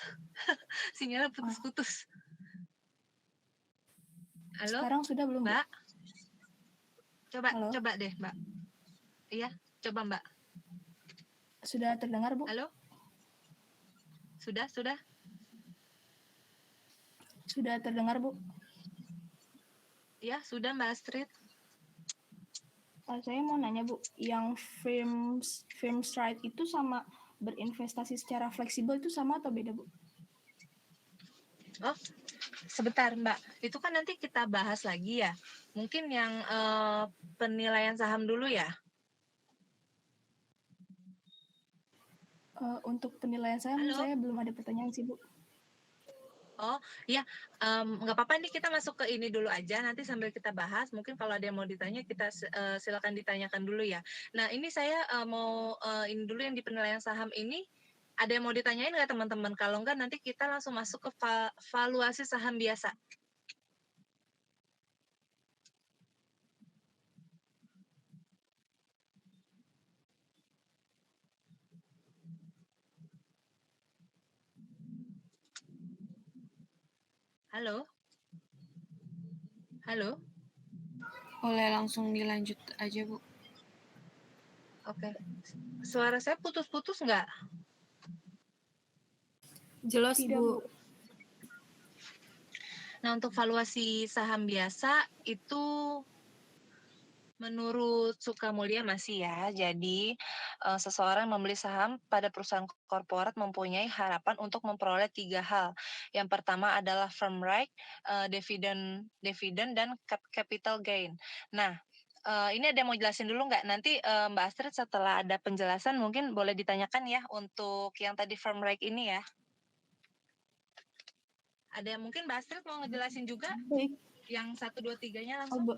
Sinyalnya putus-putus. Halo? Sekarang sudah belum, Bu? Mbak? Coba, Halo? coba deh, Mbak. Iya, coba, Mbak. Sudah terdengar, Bu? Halo? Sudah? Sudah terdengar, Bu? Iya, sudah, Mbak Astrid. Saya mau nanya, Bu, yang firm stride itu sama berinvestasi secara fleksibel itu sama atau beda, Bu? Oh, sebentar, Mbak. Itu kan nanti kita bahas lagi ya. Mungkin yang penilaian saham dulu ya. Untuk penilaian saham, saya belum ada pertanyaan sih, Bu. Oh, iya, nggak apa-apa nih kita masuk ke ini dulu aja, nanti sambil kita bahas, mungkin kalau ada yang mau ditanya, kita silakan ditanyakan dulu ya. Nah, ini saya mau ini dulu yang di penilaian saham ini, ada yang mau ditanyain nggak teman-teman? Kalau nggak, nanti kita langsung masuk ke valuasi saham biasa. Halo? Halo? Boleh langsung dilanjut aja, Bu. Oke. Suara saya putus-putus nggak? Jelas, Tidak, Bu. Nah, untuk valuasi saham biasa itu menurut Sukamulya masih ya. Jadi seseorang membeli saham pada perusahaan korporat mempunyai harapan untuk memperoleh 3 hal. Yang pertama adalah firm right, dividen dan capital gain. Nah, ini ada yang mau jelasin dulu nggak? Nanti Mbak Astrid setelah ada penjelasan mungkin boleh ditanyakan ya untuk yang tadi firm right ini ya. Ada yang mungkin Mbak Astrid mau ngejelasin juga? Baik. Yang 1, 2, 3-nya langsung?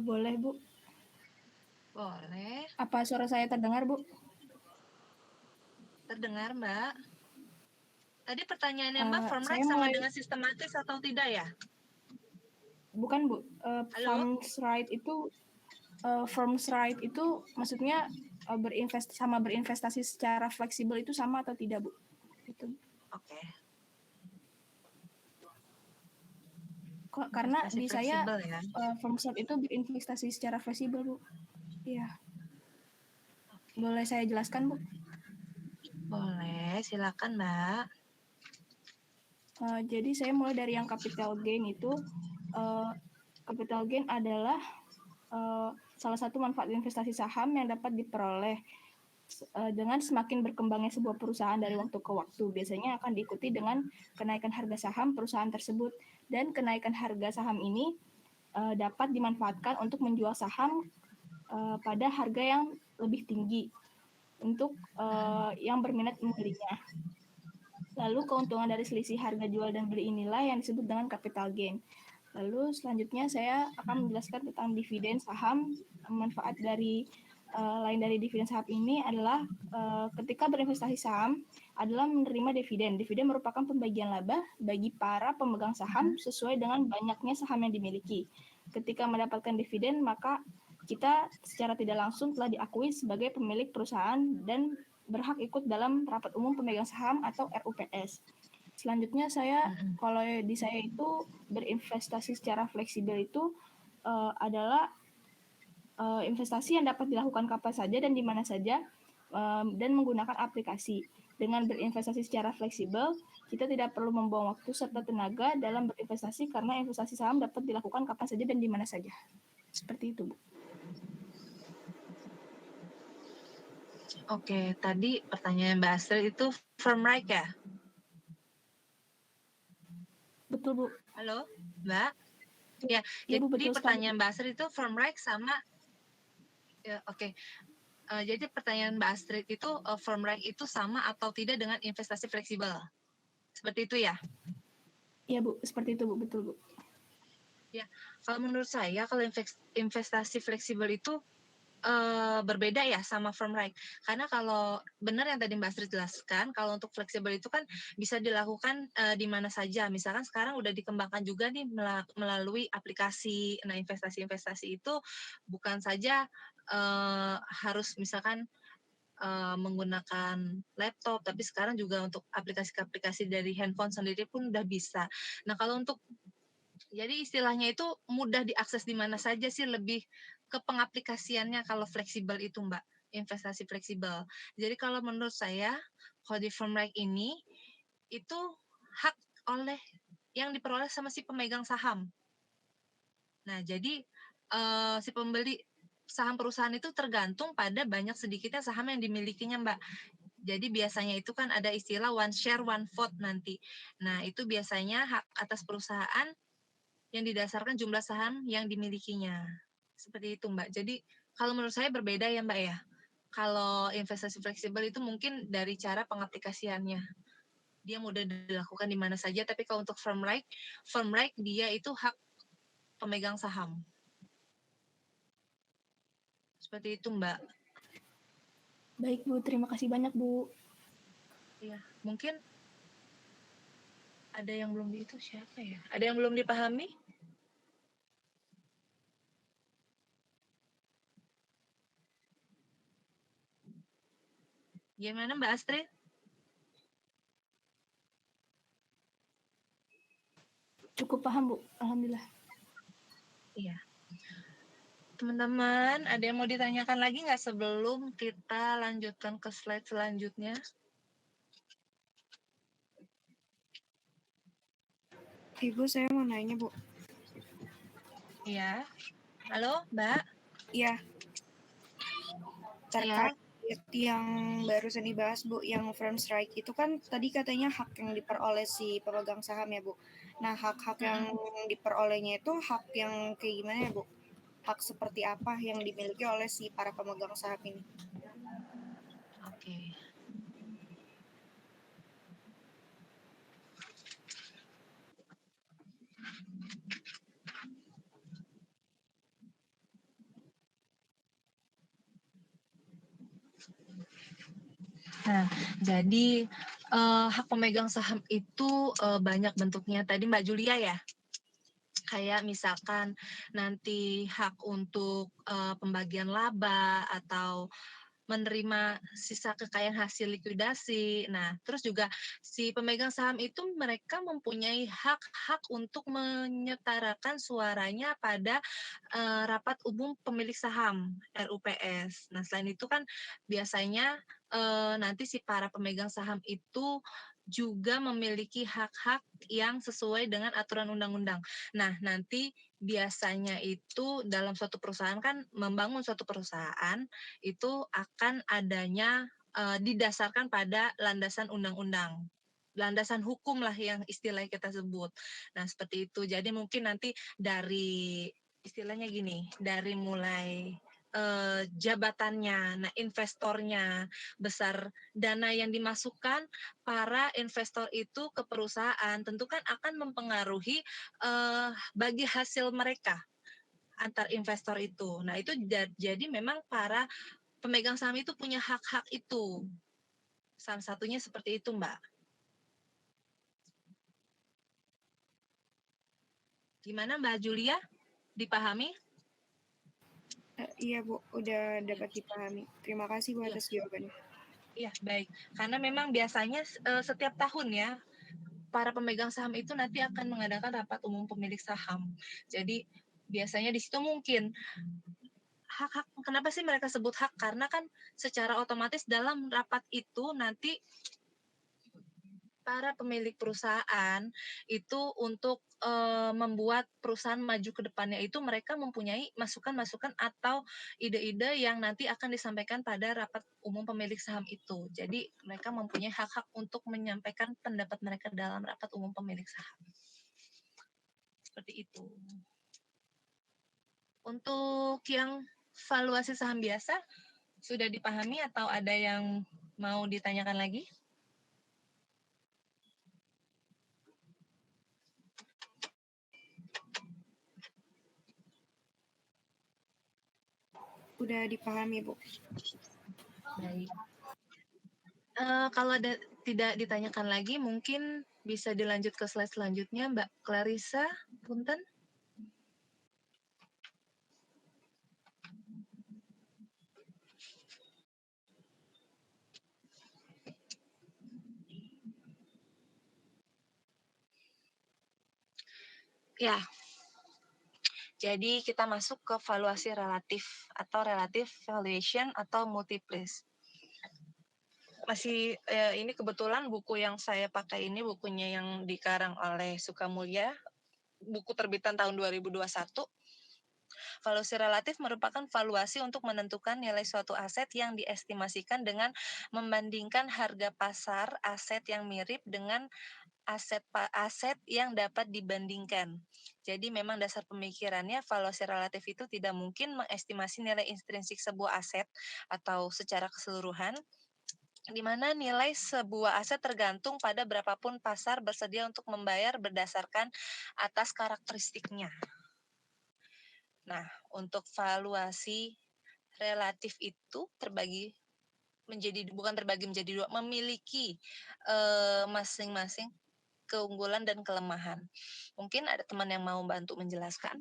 Boleh, Bu. Boleh. Apa suara saya terdengar, Bu? Terdengar, Mbak. Tadi pertanyaannya Mbak, firm right sama dengan sistematis atau tidak ya? Bukan, Bu. Firm right itu maksudnya berinvestasi secara fleksibel itu sama atau tidak, Bu? Itu. Oke. Karena Investasi di saya fleksibel ya. firm swap itu berinvestasi secara fleksibel, Bu. Iya. Boleh saya jelaskan, Bu? Boleh, silakan Mbak. Jadi saya mulai dari yang capital gain itu. Capital gain adalah salah satu manfaat investasi saham yang dapat diperoleh dengan semakin berkembangnya sebuah perusahaan dari waktu ke waktu. Biasanya akan diikuti dengan kenaikan harga saham perusahaan tersebut, dan kenaikan harga saham ini dapat dimanfaatkan untuk menjual saham pada harga yang lebih tinggi untuk yang berminat membelinya. Lalu keuntungan dari selisih harga jual dan beli inilah yang disebut dengan capital gain. Lalu selanjutnya saya akan menjelaskan tentang dividen saham. Manfaat dari lain dari dividen saham ini adalah ketika berinvestasi saham adalah menerima dividen. Dividen merupakan pembagian laba bagi para pemegang saham sesuai dengan banyaknya saham yang dimiliki. Ketika mendapatkan dividen, maka kita secara tidak langsung telah diakui sebagai pemilik perusahaan dan berhak ikut dalam rapat umum pemegang saham atau RUPS. Selanjutnya kalau di saya itu berinvestasi secara fleksibel itu adalah investasi yang dapat dilakukan kapan saja dan di mana saja dan menggunakan aplikasi. Dengan berinvestasi secara fleksibel, kita tidak perlu membuang waktu serta tenaga dalam berinvestasi karena investasi saham dapat dilakukan kapan saja dan di mana saja. Seperti itu, Bu. Oke, tadi pertanyaan Mbak Astrid itu firm right ya? Betul, Bu. Halo, Mbak? Ya, Ya, Bu, jadi betul pertanyaan Mbak Astrid itu firm right sama ya, oke. Jadi pertanyaan Mbak Astrid itu firm right itu sama atau tidak dengan investasi fleksibel? Seperti itu ya? Iya, Bu, seperti itu, Bu. Betul, Bu. Ya, kalau menurut saya kalau investasi fleksibel itu berbeda ya sama firm right. Karena kalau benar yang tadi Mbak Astrid jelaskan, kalau untuk fleksibel itu kan bisa dilakukan di mana saja. Misalkan sekarang udah dikembangkan juga nih melalui aplikasi. Nah, investasi-investasi itu bukan saja harus misalkan menggunakan laptop, tapi sekarang juga untuk aplikasi-aplikasi dari handphone sendiri pun udah bisa. Nah, kalau untuk jadi istilahnya itu mudah diakses di mana saja sih, lebih ke pengaplikasiannya kalau fleksibel itu Mbak, investasi fleksibel. Jadi kalau menurut saya, kalau di firm right ini, itu hak oleh yang diperoleh sama si pemegang saham. Nah, jadi si pembeli saham perusahaan itu tergantung pada banyak sedikitnya saham yang dimilikinya Mbak. Jadi biasanya itu kan ada istilah one share, one vote nanti. Nah, itu biasanya hak atas perusahaan yang didasarkan jumlah saham yang dimilikinya. Seperti itu, Mbak. Jadi, kalau menurut saya berbeda ya, Mbak ya. Kalau investasi fleksibel itu mungkin dari cara pengaplikasiannya. Dia mudah dilakukan di mana saja, tapi kalau untuk firm right dia itu hak pemegang saham. Seperti itu, Mbak. Baik, Bu. Terima kasih banyak, Bu. Iya, mungkin ada yang belum itu siapa ya? Ada yang belum dipahami? Gimana Mbak Astrid? Cukup paham, Bu. Alhamdulillah. Iya. Teman-teman, ada yang mau ditanyakan lagi nggak sebelum kita lanjutkan ke slide selanjutnya? Ibu, saya mau nanya, Bu. Iya. Halo, Mbak? Iya. Terkait yang barusan dibahas, Bu, yang firm strike itu kan tadi katanya hak yang diperoleh si pemegang saham ya, Bu. Nah, hak-hak yang diperolehnya itu hak yang kayak gimana ya, Bu? Hak seperti apa yang dimiliki oleh si para pemegang saham ini? Oke. Nah, jadi hak pemegang saham itu banyak bentuknya. Tadi Mbak Julia ya? Kayak misalkan nanti hak untuk pembagian laba atau menerima sisa kekayaan hasil likuidasi. Nah, terus juga si pemegang saham itu mereka mempunyai hak-hak untuk menyetarakan suaranya pada rapat umum pemilik saham RUPS. Nah, selain itu kan biasanya nanti si para pemegang saham itu juga memiliki hak-hak yang sesuai dengan aturan undang-undang. Nah, nanti biasanya itu dalam suatu perusahaan kan membangun suatu perusahaan itu akan adanya didasarkan pada landasan undang-undang. Landasan hukum lah yang istilah kita sebut. Nah, seperti itu. Jadi mungkin nanti dari istilahnya gini, dari mulai jabatannya, nah investornya, besar dana yang dimasukkan para investor itu ke perusahaan, tentu kan akan mempengaruhi bagi hasil mereka antar investor itu. Nah, itu jadi memang para pemegang saham itu punya hak-hak itu. Salah satunya seperti itu, Mbak. Gimana Mbak Julia? Dipahami? Iya Bu, udah dapat dipahami. Terima kasih Bu atas jawabannya. Iya, baik. Karena memang biasanya setiap tahun ya, para pemegang saham itu nanti akan mengadakan rapat umum pemilik saham. Jadi biasanya di situ mungkin hak-hak, kenapa sih mereka sebut hak? Karena kan secara otomatis dalam rapat itu nanti para pemilik perusahaan itu untuk membuat perusahaan maju ke depannya itu mereka mempunyai masukan-masukan atau ide-ide yang nanti akan disampaikan pada rapat umum pemilik saham itu. Jadi mereka mempunyai hak-hak untuk menyampaikan pendapat mereka dalam rapat umum pemilik saham. Seperti itu. Untuk yang valuasi saham biasa sudah dipahami atau ada yang mau ditanyakan lagi? Udah dipahami Bu. Baik. Kalau tidak ditanyakan lagi, mungkin bisa dilanjut ke slide selanjutnya, Mbak Clarissa, punten. Ya, jadi kita masuk ke valuasi relatif atau relative valuation atau multiples. Masih ini kebetulan buku yang saya pakai ini bukunya yang dikarang oleh Sukamulya, buku terbitan tahun 2021. Valuasi relatif merupakan valuasi untuk menentukan nilai suatu aset yang diestimasikan dengan membandingkan harga pasar aset yang mirip dengan aset yang dapat dibandingkan. Jadi memang dasar pemikirannya valuasi relatif itu tidak mungkin mengestimasi nilai intrinsik sebuah aset atau secara keseluruhan, di mana nilai sebuah aset tergantung pada berapapun pasar bersedia untuk membayar berdasarkan atas karakteristiknya. Nah, untuk valuasi relatif itu bukan terbagi menjadi dua, memiliki masing-masing keunggulan dan kelemahan. Mungkin ada teman yang mau bantu menjelaskan?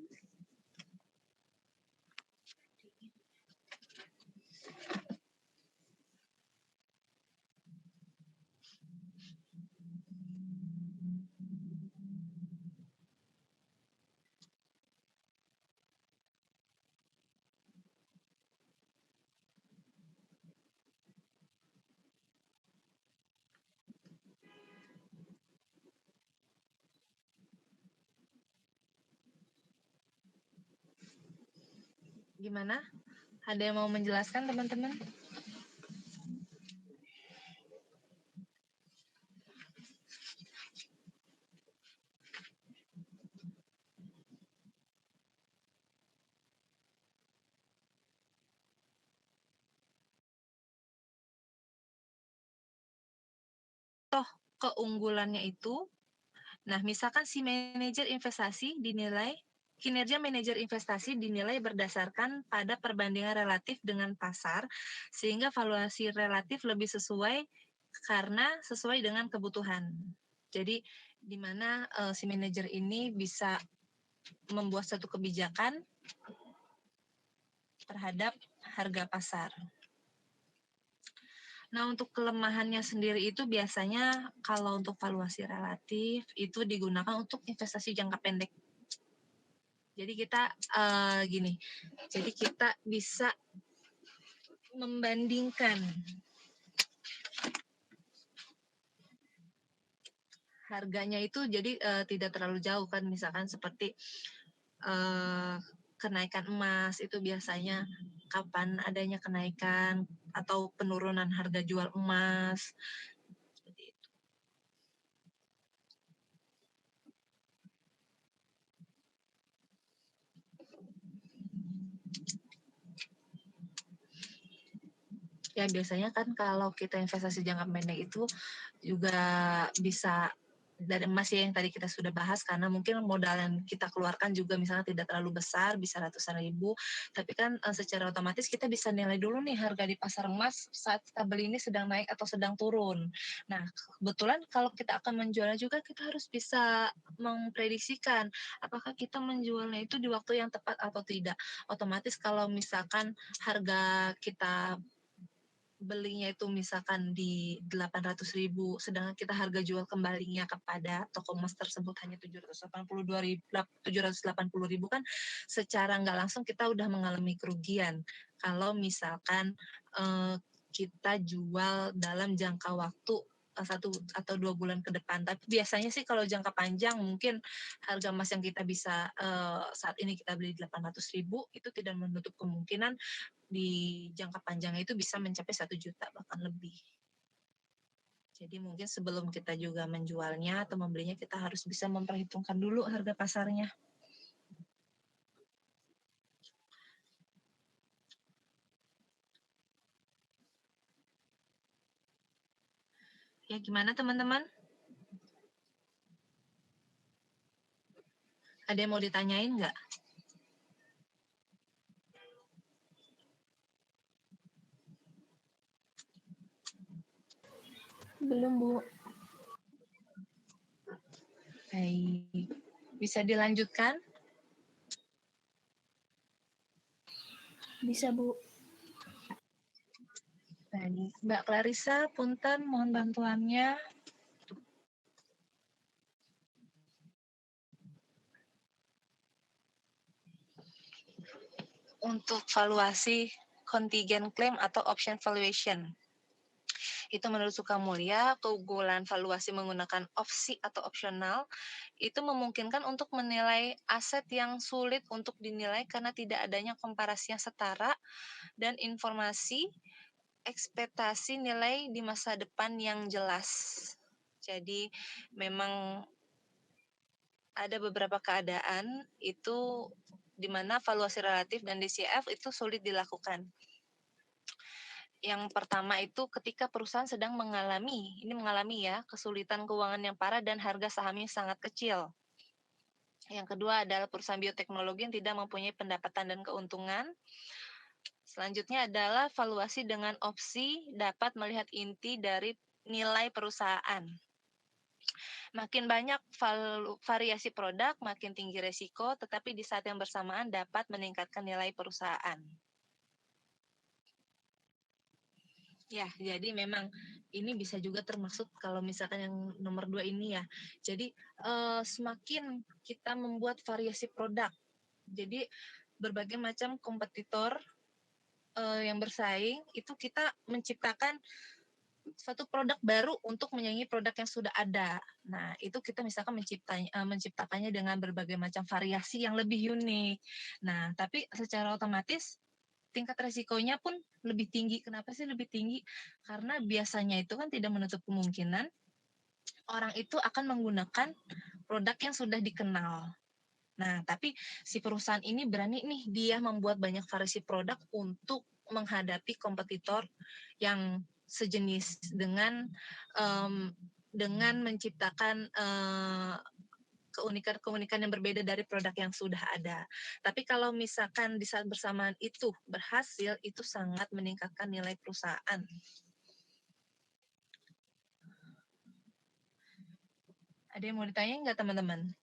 Gimana? Ada yang mau menjelaskan, teman-teman? Toh keunggulannya itu, nah misalkan si manajer investasi dinilai, kinerja manajer investasi dinilai berdasarkan pada perbandingan relatif dengan pasar, sehingga valuasi relatif lebih sesuai karena sesuai dengan kebutuhan. Jadi di mana si manajer ini bisa membuat satu kebijakan terhadap harga pasar. Nah, untuk kelemahannya sendiri itu biasanya kalau untuk valuasi relatif itu digunakan untuk investasi jangka pendek. Jadi kita gini, jadi kita bisa membandingkan harganya itu jadi tidak terlalu jauh kan, misalkan seperti kenaikan emas itu biasanya kapan adanya kenaikan atau penurunan harga jual emas. Seperti itu. Ya biasanya kan kalau kita investasi jangka pendek itu juga bisa dari emas ya yang tadi kita sudah bahas, karena mungkin modal yang kita keluarkan juga misalnya tidak terlalu besar, bisa ratusan ribu, tapi kan secara otomatis kita bisa nilai dulu nih harga di pasar emas saat kita beli ini sedang naik atau sedang turun. Nah, kebetulan kalau kita akan menjualnya juga kita harus bisa memprediksikan apakah kita menjualnya itu di waktu yang tepat atau tidak. Otomatis kalau misalkan harga kita belinya itu misalkan di 800.000, sedangkan kita harga jual kembalinya kepada toko emas tersebut hanya 780.000 kan secara nggak langsung kita udah mengalami kerugian. Kalau misalkan kita jual dalam jangka waktu 1 atau 2 bulan ke depan. Tapi biasanya sih kalau jangka panjang mungkin harga emas yang kita bisa saat ini kita beli 800.000 itu tidak menutup kemungkinan di jangka panjang itu bisa mencapai 1 juta bahkan lebih. Jadi mungkin sebelum kita juga menjualnya atau membelinya kita harus bisa memperhitungkan dulu harga pasarnya. Ya gimana teman-teman? Ada yang mau ditanyain nggak? Belum, Bu. Baik. Bisa dilanjutkan? Bisa, Bu. Baik. Mbak Clarissa, punten mohon bantuannya. Untuk valuasi contingent claim atau option valuation. Itu menurut Sukamulya, keunggulan valuasi menggunakan opsi atau opsional itu memungkinkan untuk menilai aset yang sulit untuk dinilai karena tidak adanya komparasi yang setara dan informasi ekspektasi nilai di masa depan yang jelas. Jadi memang ada beberapa keadaan itu di mana valuasi relatif dan DCF itu sulit dilakukan. Yang pertama itu ketika perusahaan sedang mengalami ya, kesulitan keuangan yang parah dan harga sahamnya sangat kecil. Yang kedua adalah perusahaan bioteknologi yang tidak mempunyai pendapatan dan keuntungan. Selanjutnya adalah valuasi dengan opsi dapat melihat inti dari nilai perusahaan. Makin banyak variasi produk, makin tinggi resiko, tetapi di saat yang bersamaan dapat meningkatkan nilai perusahaan. Ya, jadi memang ini bisa juga termasuk kalau misalkan yang nomor 2 ini ya. Jadi semakin kita membuat variasi produk, jadi berbagai macam kompetitor yang bersaing, itu kita menciptakan suatu produk baru untuk menyaingi produk yang sudah ada. Nah, itu kita misalkan menciptakannya dengan berbagai macam variasi yang lebih unik. Nah, tapi secara otomatis tingkat resikonya pun lebih tinggi. Kenapa sih lebih tinggi? Karena biasanya itu kan tidak menutup kemungkinan orang itu akan menggunakan produk yang sudah dikenal. Nah, tapi si perusahaan ini berani nih dia membuat banyak variasi produk untuk menghadapi kompetitor yang sejenis dengan menciptakan keunikan-keunikan yang berbeda dari produk yang sudah ada. Tapi kalau misalkan di saat bersamaan itu berhasil, itu sangat meningkatkan nilai perusahaan. Ada yang mau ditanya nggak teman-teman?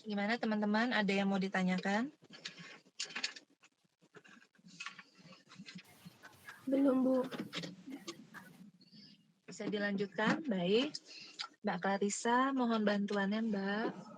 Gimana teman-teman? Ada yang mau ditanyakan? Belum, Bu. Bisa dilanjutkan? Baik. Mbak Clarissa, mohon bantuannya, Mbak.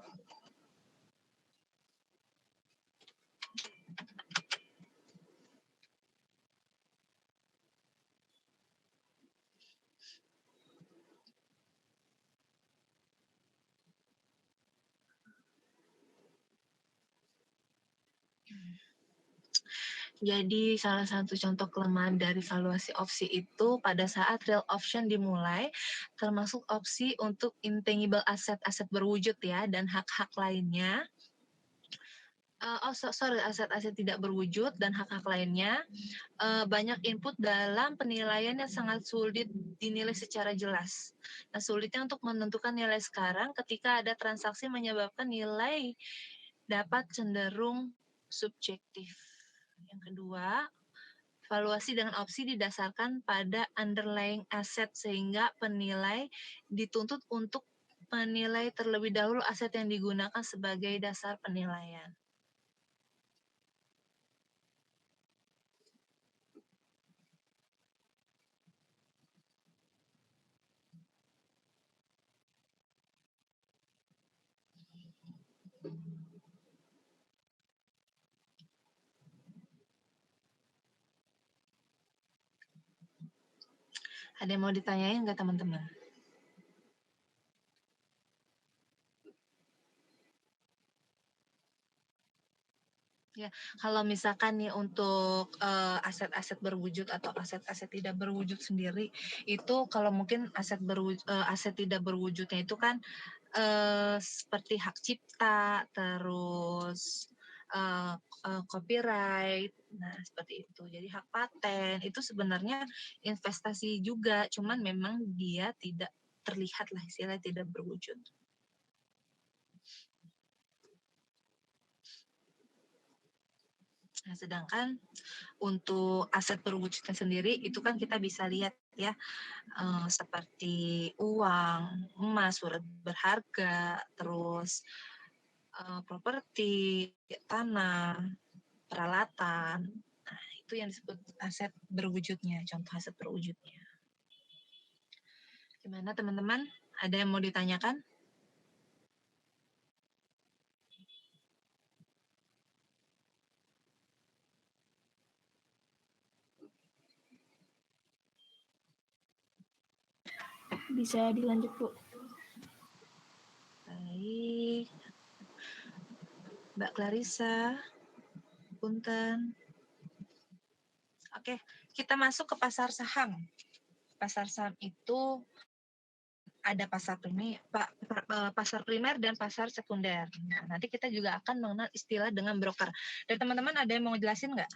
Jadi salah satu contoh kelemahan dari valuasi opsi itu pada saat real option dimulai, termasuk opsi untuk intangible aset-aset berwujud ya, dan hak-hak lainnya. Aset-aset tidak berwujud dan hak-hak lainnya, banyak input dalam penilaian yang sangat sulit dinilai secara jelas. Nah, sulitnya untuk menentukan nilai sekarang ketika ada transaksi menyebabkan nilai dapat cenderung subjektif. Yang kedua, valuasi dengan opsi didasarkan pada underlying aset sehingga penilai dituntut untuk menilai terlebih dahulu aset yang digunakan sebagai dasar penilaian. Ada yang mau ditanyain nggak teman-teman? Ya, kalau misalkan nih untuk aset-aset berwujud atau aset-aset tidak berwujud sendiri, itu kalau mungkin aset tidak berwujudnya itu kan seperti hak cipta, terus copyright, nah seperti itu. Jadi hak paten itu sebenarnya investasi juga, cuman memang dia tidak terlihat lah istilahnya tidak berwujud. Nah, sedangkan untuk aset berwujudnya sendiri itu kan kita bisa lihat ya, seperti uang, emas, surat berharga, terus properti, tanah, peralatan. Nah, itu yang disebut aset berwujudnya, contoh aset berwujudnya. Gimana teman-teman? Ada yang mau ditanyakan? Bisa dilanjut, Bu. Baik. Mbak Clarissa, punten. Oke, kita masuk ke pasar saham. Pasar saham itu ada pasar primer dan pasar sekunder. Nah, nanti kita juga akan mengenal istilah dengan broker. Dan teman-teman ada yang mau jelasin nggak?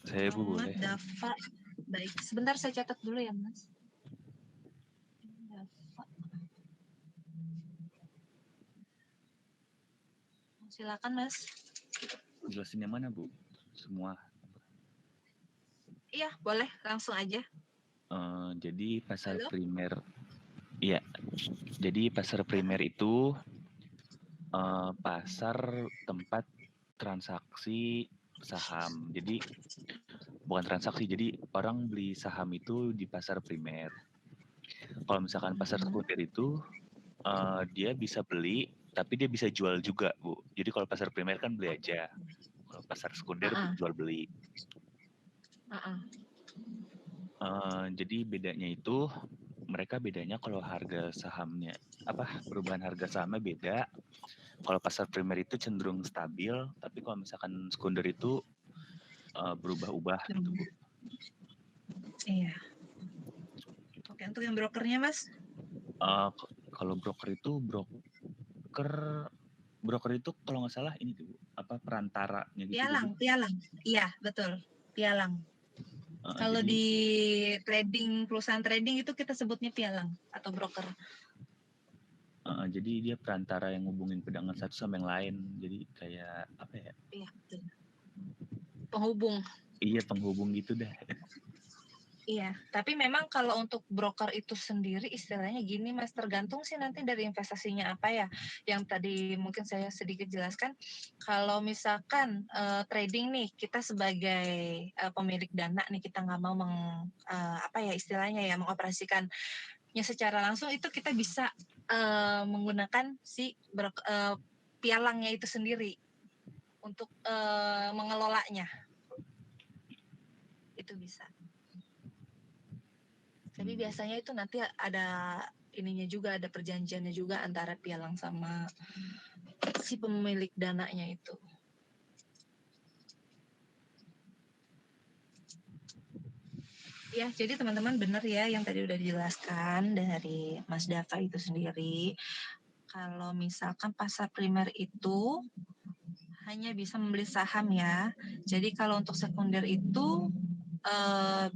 Saya Bu boleh. Dafa. Baik, sebentar saya catat dulu ya, Mas. Dafa. Silakan, Mas. Jelasin yang mana Bu? Semua. Iya, boleh langsung aja. Jadi pasar Halo? primer, iya. Jadi pasar primer itu pasar tempat transaksi saham. Jadi bukan transaksi, jadi orang beli saham itu di pasar primer. Kalau misalkan pasar sekunder itu dia bisa beli, tapi dia bisa jual juga, Bu. Jadi kalau pasar primer kan beli aja. Kalau pasar sekunder jual beli. Jadi bedanya itu, mereka bedanya kalau harga sahamnya, perubahan harga sahamnya beda. Kalau pasar primer itu cenderung stabil, tapi kalau misalkan sekunder itu berubah-ubah gitu, Bu. Iya. Oke, untuk yang brokernya, Mas? Kalau broker itu kalau nggak salah ini tuh, perantaranya gitu. Pialang. Iya, betul. Pialang. Kalau di perusahaan trading itu kita sebutnya pialang atau broker. Jadi dia perantara yang ngubungin pedagang satu sama yang lain. Jadi kayak apa ya? Iya, betul. Penghubung. Iya, penghubung gitu dah. Iya, tapi memang kalau untuk broker itu sendiri istilahnya gini Mas, tergantung sih nanti dari investasinya apa ya. Yang tadi mungkin saya sedikit jelaskan, kalau misalkan trading nih, kita sebagai pemilik dana nih, kita nggak mau apa ya istilahnya ya, mengoperasikannya secara langsung, itu kita bisa menggunakan si pialangnya itu sendiri untuk mengelolanya. Itu bisa. Tapi biasanya itu nanti ada ininya juga, ada perjanjiannya juga antara pialang sama si pemilik dananya itu. Ya, jadi teman-teman benar ya yang tadi udah dijelaskan dari Mas Dava itu sendiri. Kalau misalkan pasar primer itu hanya bisa membeli saham ya. Jadi kalau untuk sekunder itu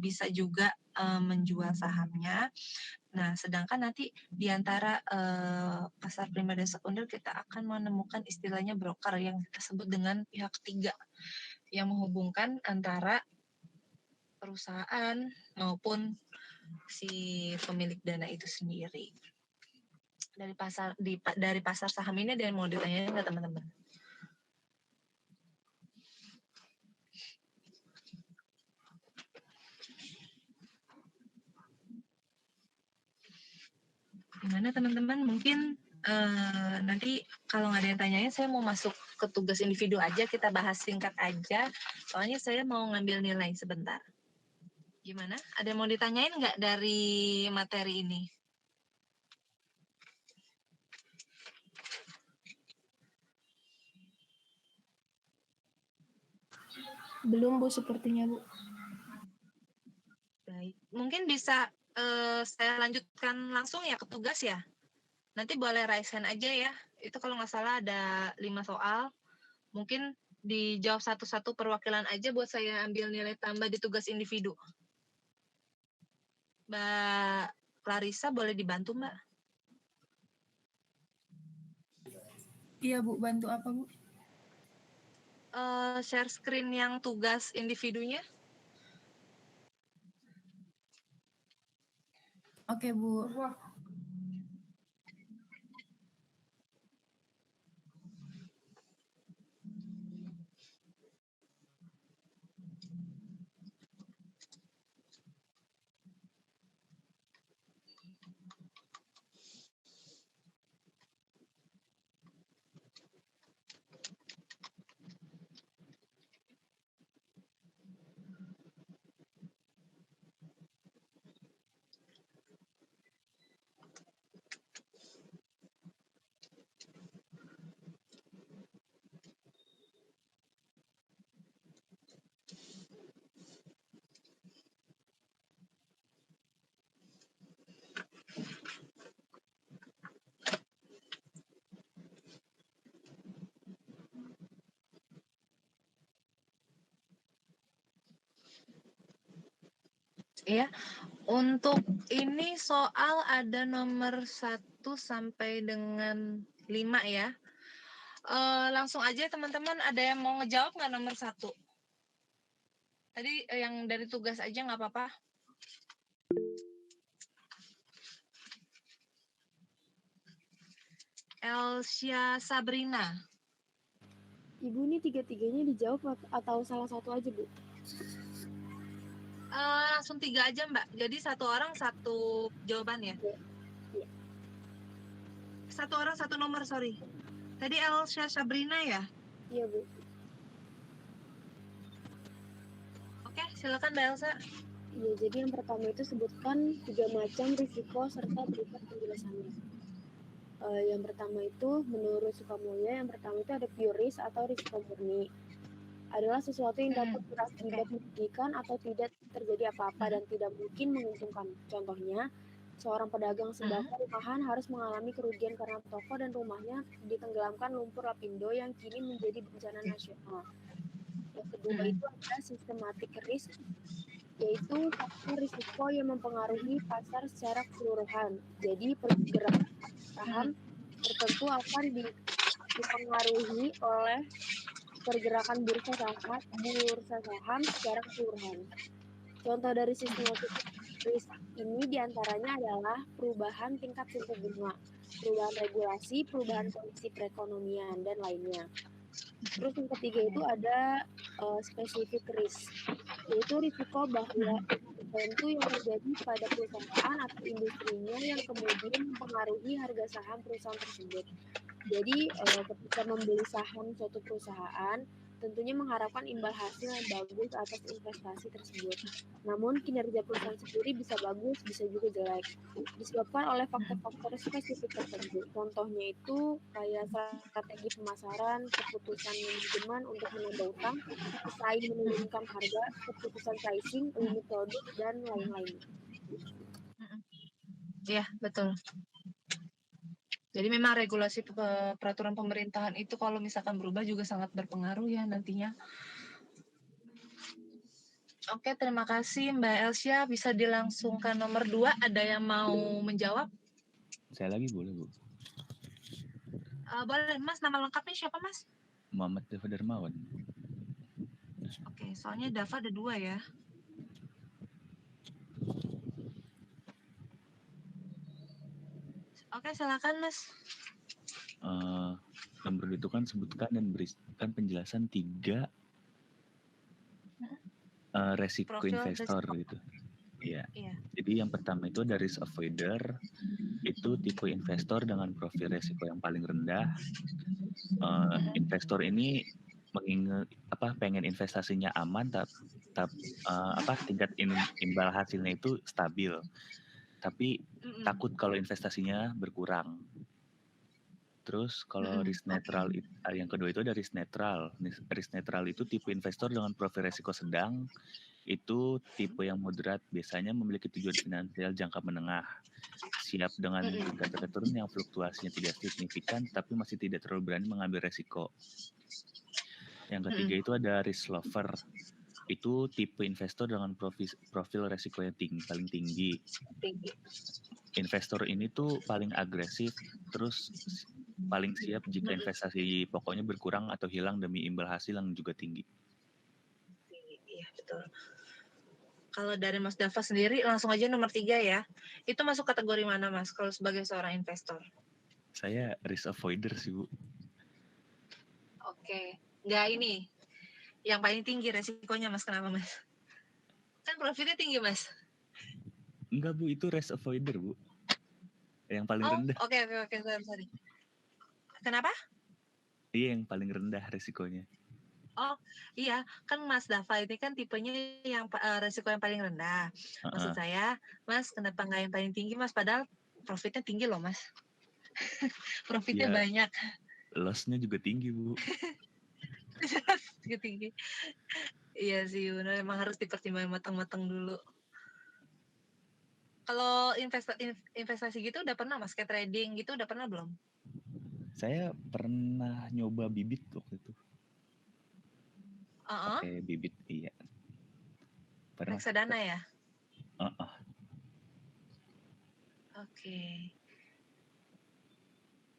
bisa juga menjual sahamnya. Nah, sedangkan nanti di antara pasar primer dan sekunder kita akan menemukan istilahnya broker yang kita sebut dengan pihak ketiga yang menghubungkan antara perusahaan maupun si pemilik dana itu sendiri. Dari pasar saham ini ada yang mau ditanyain nggak teman-teman? Gimana teman-teman? Mungkin nanti kalau nggak ada yang tanyain, saya mau masuk ke tugas individu aja, kita bahas singkat aja. Soalnya saya mau ngambil nilai sebentar. Gimana? Ada yang mau ditanyain nggak dari materi ini? Belum Bu, sepertinya Bu. Baik, mungkin bisa saya lanjutkan langsung ya ke tugas ya. Nanti boleh raise hand aja ya. Itu kalau nggak salah ada 5 soal. Mungkin dijawab satu-satu perwakilan aja buat saya ambil nilai tambah di tugas individu. Mbak Clarissa boleh dibantu Mbak? Iya Bu, bantu apa Bu? Share screen yang tugas individunya. Oke Bu. Ya, untuk ini soal ada nomor 1 sampai dengan 5 ya. Langsung aja teman-teman, ada yang mau ngejawab nggak nomor 1? Tadi yang dari tugas aja nggak apa-apa. Elsia Sabrina. Ibu ini tiga-tiganya dijawab atau salah satu aja Bu? Langsung 3 aja Mbak. Jadi satu orang satu jawaban ya? Iya. Satu orang satu nomor, sorry. Tadi Elsia Sabrina ya? Iya Bu. Oke, silakan Mbak Elsa. Iya, jadi yang pertama itu sebutkan 3 macam risiko serta berikut penjelasannya. Yang pertama itu menurut Sukamulya, yang pertama itu ada pure risk atau risiko murni. Adalah sesuatu yang dapat berakibat merugikan atau tidak terjadi apa-apa dan tidak mungkin menguntungkan. Contohnya, seorang pedagang sembako rumahan harus mengalami kerugian karena toko dan rumahnya ditenggelamkan lumpur lapindo yang kini menjadi bencana nasional. Yang kedua itu ada systematic risk, yaitu faktor risiko yang mempengaruhi pasar secara keseluruhan. Jadi pergerakan saham tertentu akan dipengaruhi oleh pergerakan bursa saham secara keseluruhan. Contoh dari sistematik risk ini diantaranya adalah perubahan tingkat suku bunga, perubahan regulasi, perubahan kondisi perekonomian, dan lainnya. Terus yang ketiga itu ada specific risk, yaitu risiko bahwa tertentu yang terjadi pada perusahaan atau industrinya yang kemudian mempengaruhi harga saham perusahaan tersebut. Jadi ketika membeli saham suatu perusahaan, tentunya mengharapkan imbal hasil yang bagus atas investasi tersebut. Namun kinerja perusahaan sendiri bisa bagus, bisa juga jelek, disebabkan oleh faktor-faktor spesifik tertentu. Contohnya itu kayak strategi pemasaran, keputusan manajemen untuk menambah utang, pesaing menurunkan harga, keputusan pricing, limit produk, dan lain-lainnya. Iya, betul. Jadi memang regulasi peraturan pemerintahan itu kalau misalkan berubah juga sangat berpengaruh ya nantinya. Oke, terima kasih Mbak Elsia. Bisa dilangsungkan nomor 2. Ada yang mau menjawab? Saya lagi boleh, Bu? Boleh, Mas. Nama lengkapnya siapa, Mas? Muhammad Dava Darmawan. Oke, soalnya Dava ada 2 ya. Oke, silakan Mas. Nomor itu kan sebutkan dan berikan penjelasan 3 resiko Profil investor resiko. gitu. Iya. Iya. Jadi yang pertama itu ada risk avoider, itu tipe investor dengan profil resiko yang paling rendah. Investor ini pengen investasinya aman, tingkat imbal hasilnya itu stabil, tapi takut kalau investasinya berkurang. Terus kalau risk netral, yang kedua itu ada risk netral. Risk netral itu tipe investor dengan profil resiko sedang, itu tipe yang moderat, biasanya memiliki tujuan finansial jangka menengah, siap dengan tingkat return yang fluktuasinya tidak signifikan, tapi masih tidak terlalu berani mengambil resiko. Yang ketiga itu ada risk lover, itu tipe investor dengan profil resiko yang paling tinggi. Investor ini tuh paling agresif, terus paling siap jika investasi pokoknya berkurang atau hilang demi imbal hasil yang juga tinggi. Iya, betul. Kalau dari Mas Dava sendiri, langsung aja nomor 3 ya. Itu masuk kategori mana, Mas, kalau sebagai seorang investor? Saya risk avoider sih, Bu. Oke. Nggak ini, yang paling tinggi resikonya, Mas. Kenapa, Mas? Kan profitnya tinggi, Mas. Enggak, Bu. Itu risk avoider, Bu. Yang paling rendah. Oke. Sorry. Kenapa? Iya, yang paling rendah resikonya. Oh, iya. Kan Mas Dava ini kan tipenya yang resiko yang paling rendah. Maksud saya, Mas, kenapa nggak yang paling tinggi, Mas? Padahal profitnya tinggi loh, Mas. Profitnya banyak. Loss-nya juga tinggi, Bu. Tinggi. Iya sih, benar. Emang harus dipertimbangkan matang-matang dulu. Kalau investasi gitu udah pernah, Mas? Kayak trading gitu udah pernah belum? Saya pernah nyoba bibit waktu itu. Pakai bibit, iya. Pernah. Reksadana ya? Oke.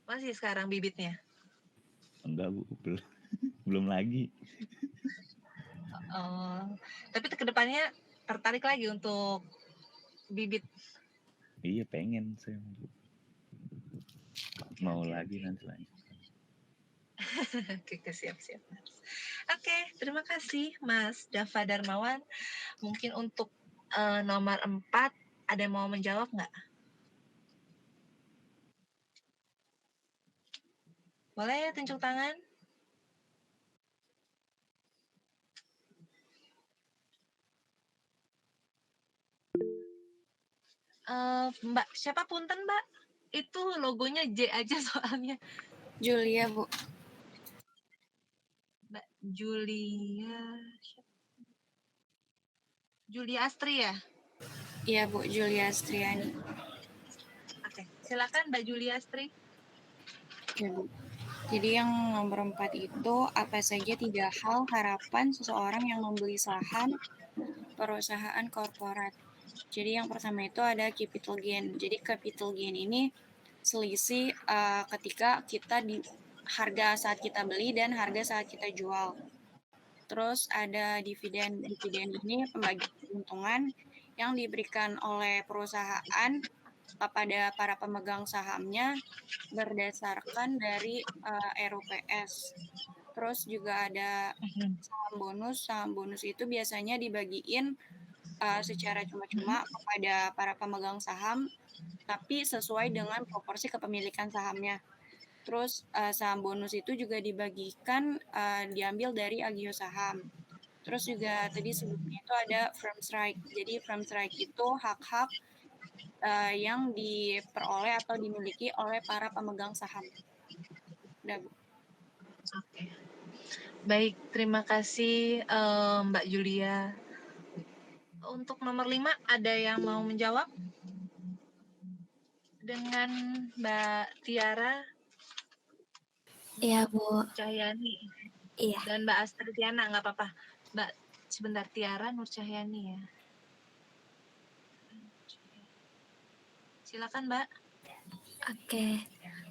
Masih sekarang bibitnya? Enggak, Bu. Belum lagi. Tapi kedepannya tertarik lagi untuk bibit? Iya, pengen saya. Mau lagi nanti. Oke, siap. Oke, terima kasih Mas Dava Darmawan. Mungkin untuk nomor 4, ada yang mau menjawab nggak? Boleh tunjuk tangan? Mbak, siapa punten Mbak? Itu logonya J aja soalnya. Julia, Bu. Mbak Julia Astri ya? Iya, Bu, Julia Astriani. Oke, silakan Mbak Julia Astri. Ya, Bu. Jadi yang nomor 4 itu apa saja 3 hal harapan seseorang yang membeli saham perusahaan korporat. Jadi yang pertama itu ada capital gain. Jadi capital gain ini selisih ketika kita di harga saat kita beli dan harga saat kita jual. Terus ada dividen. Dividen ini pembagian keuntungan yang diberikan oleh perusahaan kepada para pemegang sahamnya berdasarkan dari RUPS. Terus juga ada saham bonus. Saham bonus itu biasanya dibagiin secara cuma-cuma kepada para pemegang saham, tapi sesuai dengan proporsi kepemilikan sahamnya. Terus saham bonus itu juga dibagikan diambil dari agio saham. Terus juga tadi sebelumnya itu ada firm strike. Jadi firm strike itu hak-hak yang diperoleh atau dimiliki oleh para pemegang saham. Udah, Bu. Oke. Baik, terima kasih Mbak Julia. Untuk nomor 5 ada yang mau menjawab? Dengan Mbak Tiara, Iya, Bu. Cahyani, Iya. dan Mbak Astrid Tiana, nggak apa-apa. Mbak, sebentar, Tiara Nur Cahyani ya. Silakan Mbak. Oke.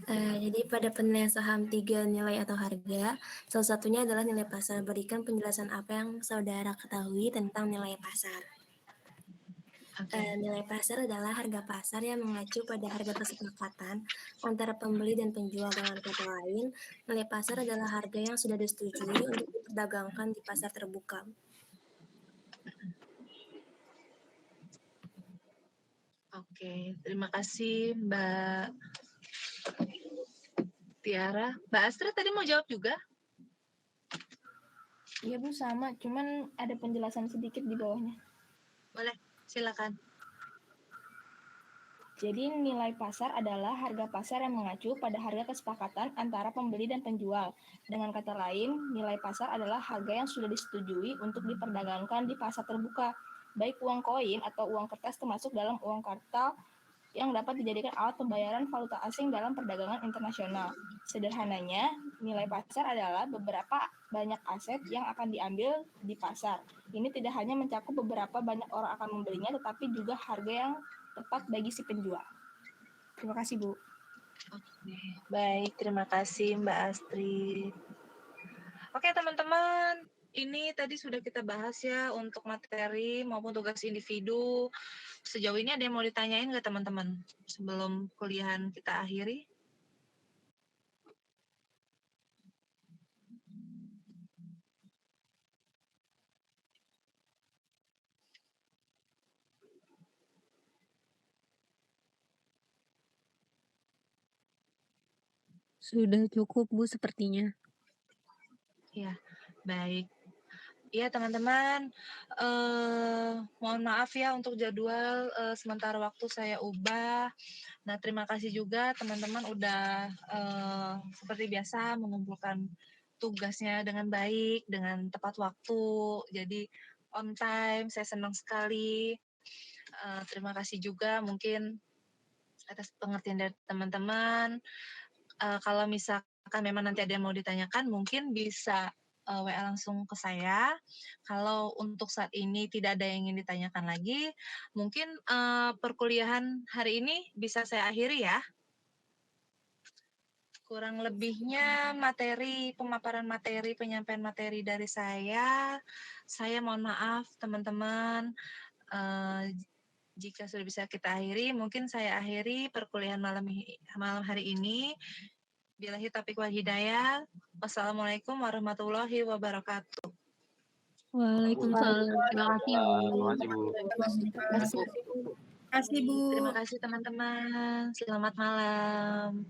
Jadi pada penilaian saham 3 nilai atau harga, salah satunya adalah nilai pasar. Berikan penjelasan apa yang saudara ketahui tentang nilai pasar. Nilai pasar adalah harga pasar yang mengacu pada harga kesepakatan antara pembeli dan penjual. Dengan kata lain, nilai pasar adalah harga yang sudah disetujui untuk diperdagangkan di pasar terbuka. Oke, terima kasih Mbak Tiara. Mbak Astrid tadi mau jawab juga? Iya Bu, sama. Cuman ada penjelasan sedikit di bawahnya. Boleh, silakan. Jadi nilai pasar adalah harga pasar yang mengacu pada harga kesepakatan antara pembeli dan penjual. Dengan kata lain, nilai pasar adalah harga yang sudah disetujui untuk diperdagangkan di pasar terbuka, baik uang koin atau uang kertas termasuk dalam uang kartal yang dapat dijadikan alat pembayaran valuta asing dalam perdagangan internasional. Sederhananya, nilai pasar adalah beberapa banyak aset yang akan diambil di pasar. Ini tidak hanya mencakup beberapa banyak orang akan membelinya, tetapi juga harga yang tepat bagi si penjual. Terima kasih, Bu. Oke, baik, terima kasih Mbak Astrid. Oke, teman-teman, ini tadi sudah kita bahas ya untuk materi maupun tugas individu. Sejauh ini ada yang mau ditanyain nggak teman-teman sebelum kuliahan kita akhiri? Sudah cukup, Bu, sepertinya. Ya, baik. Ya, teman-teman, mohon maaf ya untuk jadwal sementara waktu saya ubah. Nah, terima kasih juga teman-teman udah seperti biasa mengumpulkan tugasnya dengan baik, dengan tepat waktu. Jadi on time, saya senang sekali. Terima kasih juga mungkin atas pengertian dari teman-teman. Kalau misalkan memang nanti ada yang mau ditanyakan, mungkin bisa WA langsung ke saya. Kalau untuk saat ini tidak ada yang ingin ditanyakan lagi, mungkin perkuliahan hari ini bisa saya akhiri ya. Kurang lebihnya pemaparan materi, penyampaian materi dari saya mohon maaf teman-teman. Jika sudah bisa kita akhiri, mungkin saya akhiri perkuliahan malam hari ini. Billahi taufiq wal hidayah. Wassalamualaikum warahmatullahi wabarakatuh. Waalaikumsalam. Terima kasih, Bu. Terima kasih, Bu. Terima kasih teman-teman. Selamat malam.